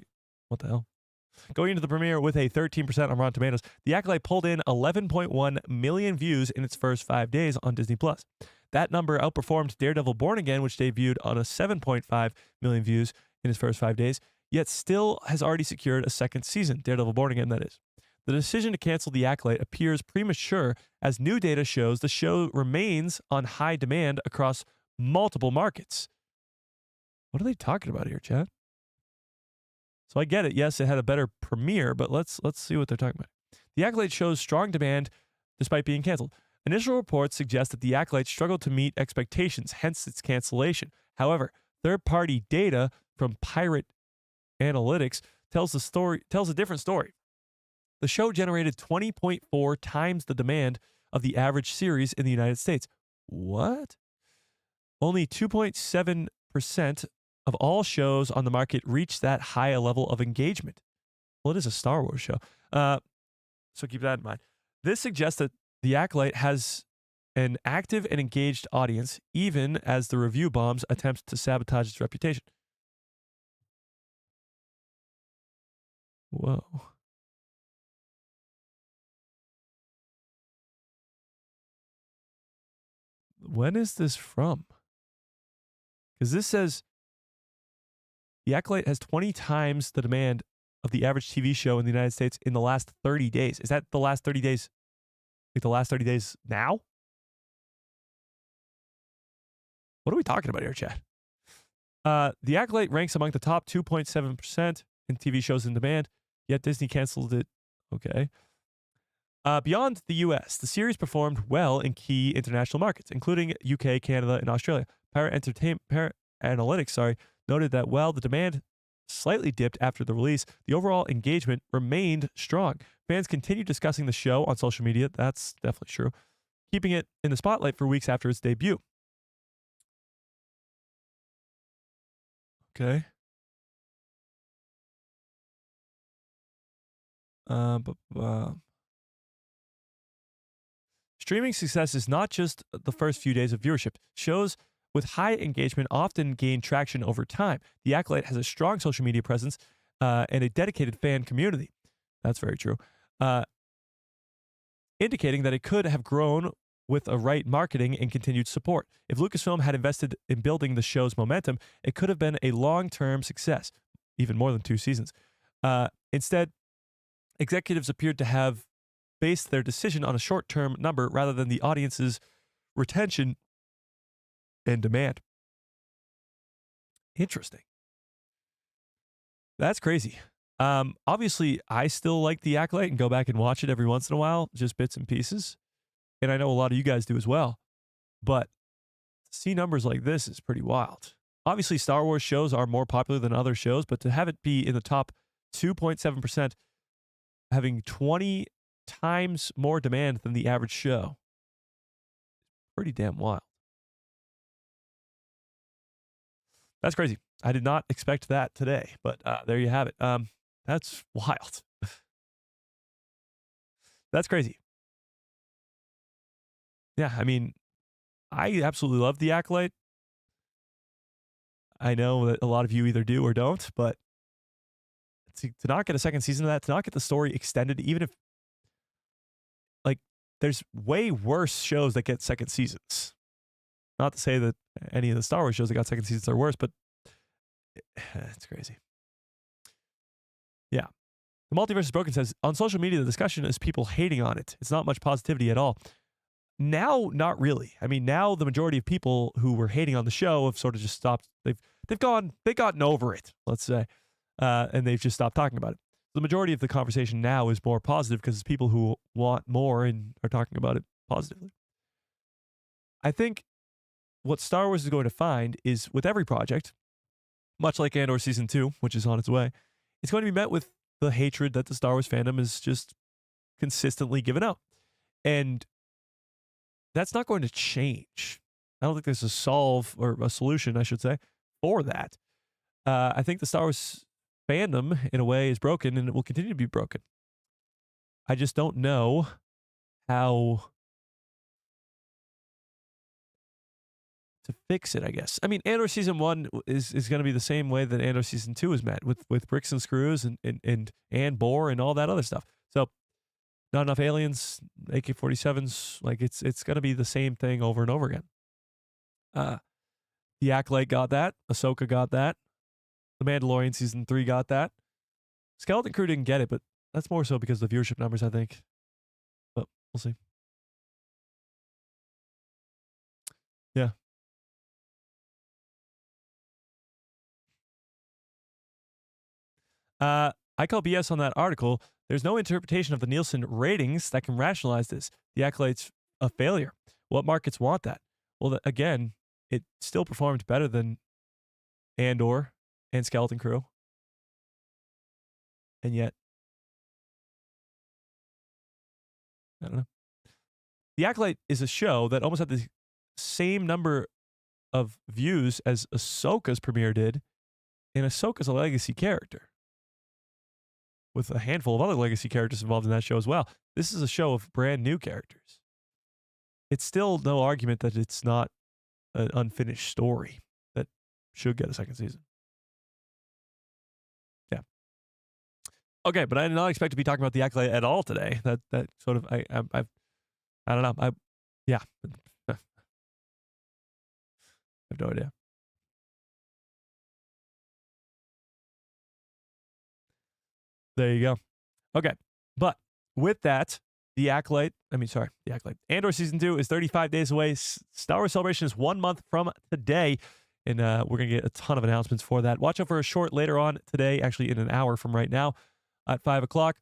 13% on Rotten Tomatoes, The Acolyte pulled in 11.1 million views in its first 5 days on Disney+. That number outperformed Daredevil Born Again, which debuted on a 7.5 million views in its first 5 days, yet still has already secured a second season, Daredevil Born Again, that is. The decision to cancel The Acolyte appears premature, as new data shows the show remains on high demand across multiple markets. What are they talking about here, Chad? So I get it. Yes, it had a better premiere, but let's see what they're talking about. The Acolyte shows strong demand despite being canceled. Initial reports suggest that The Acolyte struggled to meet expectations, hence its cancellation. However, third-party data from Pirate Analytics tells a different story. The show generated 20.4 times the demand of the average series in the United States. What? Only 2.7% of all shows on the market reach that high a level of engagement. Well, it is a Star Wars show. So keep that in mind. This suggests that The Acolyte has an active and engaged audience, even as the review bombs attempt to sabotage its reputation. Whoa. When is this from? Because this says The Acolyte has 20 times the demand of the average TV show in the United States in the last 30 days. Is that the last 30 days? Like the last 30 days now? What are we talking about here, Chad? The Acolyte ranks among the top 2.7% in TV shows in demand, yet Disney canceled it. Okay. Beyond the US, the series performed well in key international markets, including UK, Canada, and Australia. Pirate Analytics, noted that while the demand slightly dipped after the release, the overall engagement remained strong. Fans continued discussing the show on social media. That's definitely true, keeping it in the spotlight for weeks after its debut. Okay. Streaming success is not just the first few days of viewership. Shows with high engagement often gain traction over time. The Acolyte has a strong social media presence and a dedicated fan community. That's very true. Indicating that it could have grown with a right marketing and continued support. If Lucasfilm had invested in building the show's momentum, it could have been a long-term success, even more than 2 seasons. Instead, executives appeared to have based their decision on a short-term number rather than the audience's retention and demand. Interesting. That's crazy. Obviously, I still like The Acolyte and go back and watch it every once in a while, just bits and pieces. And I know a lot of you guys do as well. But to see numbers like this is pretty wild. Obviously, Star Wars shows are more popular than other shows, but to have it be in the top 2.7%, having 20 times more demand than the average show, pretty damn wild. That's crazy. I did not expect that today, but there you have it. That's wild. That's crazy. Yeah, I mean, I absolutely love The Acolyte. I know that a lot of you either do or don't, but to not get a second season of that, to not get the story extended, even if there's way worse shows that get second seasons. Not to say that any of the Star Wars shows that got second seasons are worse, but it's crazy. Yeah. The Multiverse is Broken says, on social media, the discussion is people hating on it. It's not much positivity at all. Now, not really. I mean, now the majority of people who were hating on the show have sort of just stopped. They've gotten over it, let's say, and they've just stopped talking about it. The majority of the conversation now is more positive because it's people who want more and are talking about it positively. I think what Star Wars is going to find is with every project, much like Andor Season 2, which is on its way, it's going to be met with the hatred that the Star Wars fandom is just consistently given out. And that's not going to change. I don't think there's a solve or a solution, I should say, for that. I think the Star Wars fandom, in a way, is broken and it will continue to be broken. I just don't know how to fix it, I guess. I mean, Andor Season 1 is going to be the same way that Andor Season 2 is met, with bricks and screws and bore and all that other stuff. So, not enough aliens, AK-47s, like it's going to be the same thing over and over again. The Acolyte got that. Ahsoka got that. The Mandalorian Season 3 got that. Skeleton Crew didn't get it, but that's more so because of the viewership numbers, I think. But we'll see. Yeah. I call BS on that article. There's no interpretation of the Nielsen ratings that can rationalize this. The Acolyte's a failure. What markets want that? Well, again, it still performed better than Andor and Skeleton Crew. And yet, I don't know. The Acolyte is a show that almost had the same number of views as Ahsoka's premiere did, and Ahsoka's a legacy character, with a handful of other legacy characters involved in that show as well. This is a show of brand new characters. It's still no argument that it's not an unfinished story that should get a second season. Yeah. Okay, but I did not expect to be talking about the Acolyte at all today. That sort of I don't know. Yeah. I have no idea. There you go. Okay. But with that, The Acolyte. Andor Season 2 is 35 days away. Star Wars Celebration is 1 month from today. And we're going to get a ton of announcements for that. Watch out for a short later on today, actually in an hour from right now at 5 o'clock.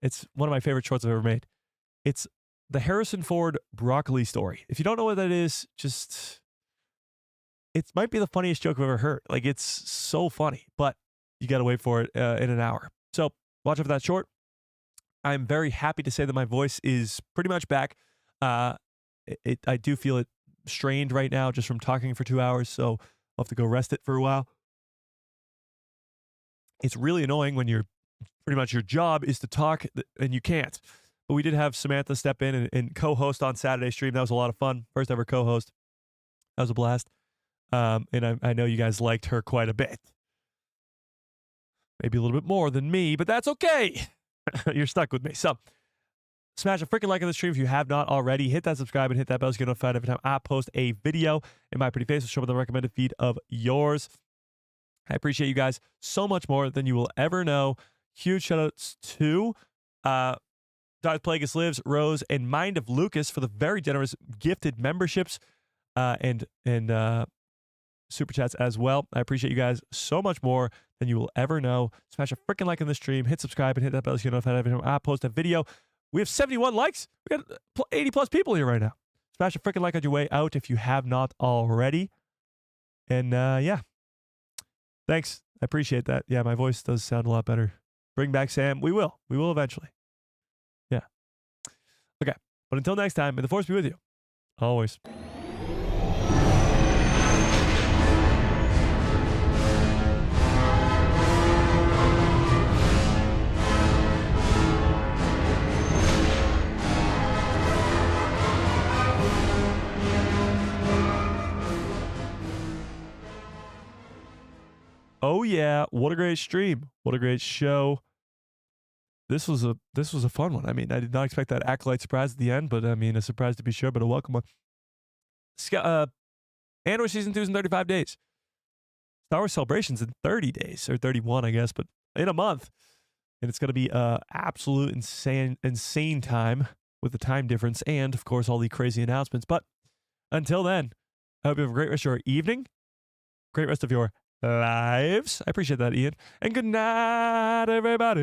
It's one of my favorite shorts I've ever made. It's the Harrison Ford broccoli story. If you don't know what that is, just... It might be the funniest joke I've ever heard. Like, it's so funny. But you got to wait for it in an hour. So watch out for that short. I'm very happy to say that my voice is pretty much back. I do feel it strained right now just from talking for 2 hours, so I'll have to go rest it for a while. It's really annoying when you're pretty much your job is to talk and you can't. But we did have Samantha step in and co-host on Saturday's stream. That was a lot of fun. First ever co-host. That was a blast. And I know you guys liked her quite a bit. Maybe a little bit more than me, but that's okay. You're stuck with me. So, smash a freaking like on the stream if you have not already. Hit that subscribe and hit that bell so you get notified every time I post a video. And my pretty face will show up in the recommended feed of yours. I appreciate you guys so much more than you will ever know. Huge shout outs to Darth Plagueis Lives, Rose, and Mind of Lucas for the very generous gifted memberships and super chats as well. I appreciate you guys so much more than you will ever know. Smash a freaking like on the stream, hit subscribe, and hit that bell so you get notified every time I post a video. We have 71 likes. We got 80 plus people here right now. Smash a freaking like on your way out if you have not already. And yeah, thanks. I appreciate that. Yeah, my voice does sound a lot better. Bring back Sam. We will. We will eventually. Yeah. Okay. But until next time, may the force be with you. Always. Oh, yeah. What a great stream. What a great show. this was a fun one. I mean, I did not expect that acolyte surprise at the end, but I mean, a surprise to be sure, but a welcome one. Andor season 2 is in 35 days. Star Wars Celebrations in 30 days, or 31, I guess, but in a month. And it's going to be absolute insane time with the time difference and, of course, all the crazy announcements. But until then, I hope you have a great rest of your evening, great rest of your lives. I appreciate that, Ian. And good night, everybody.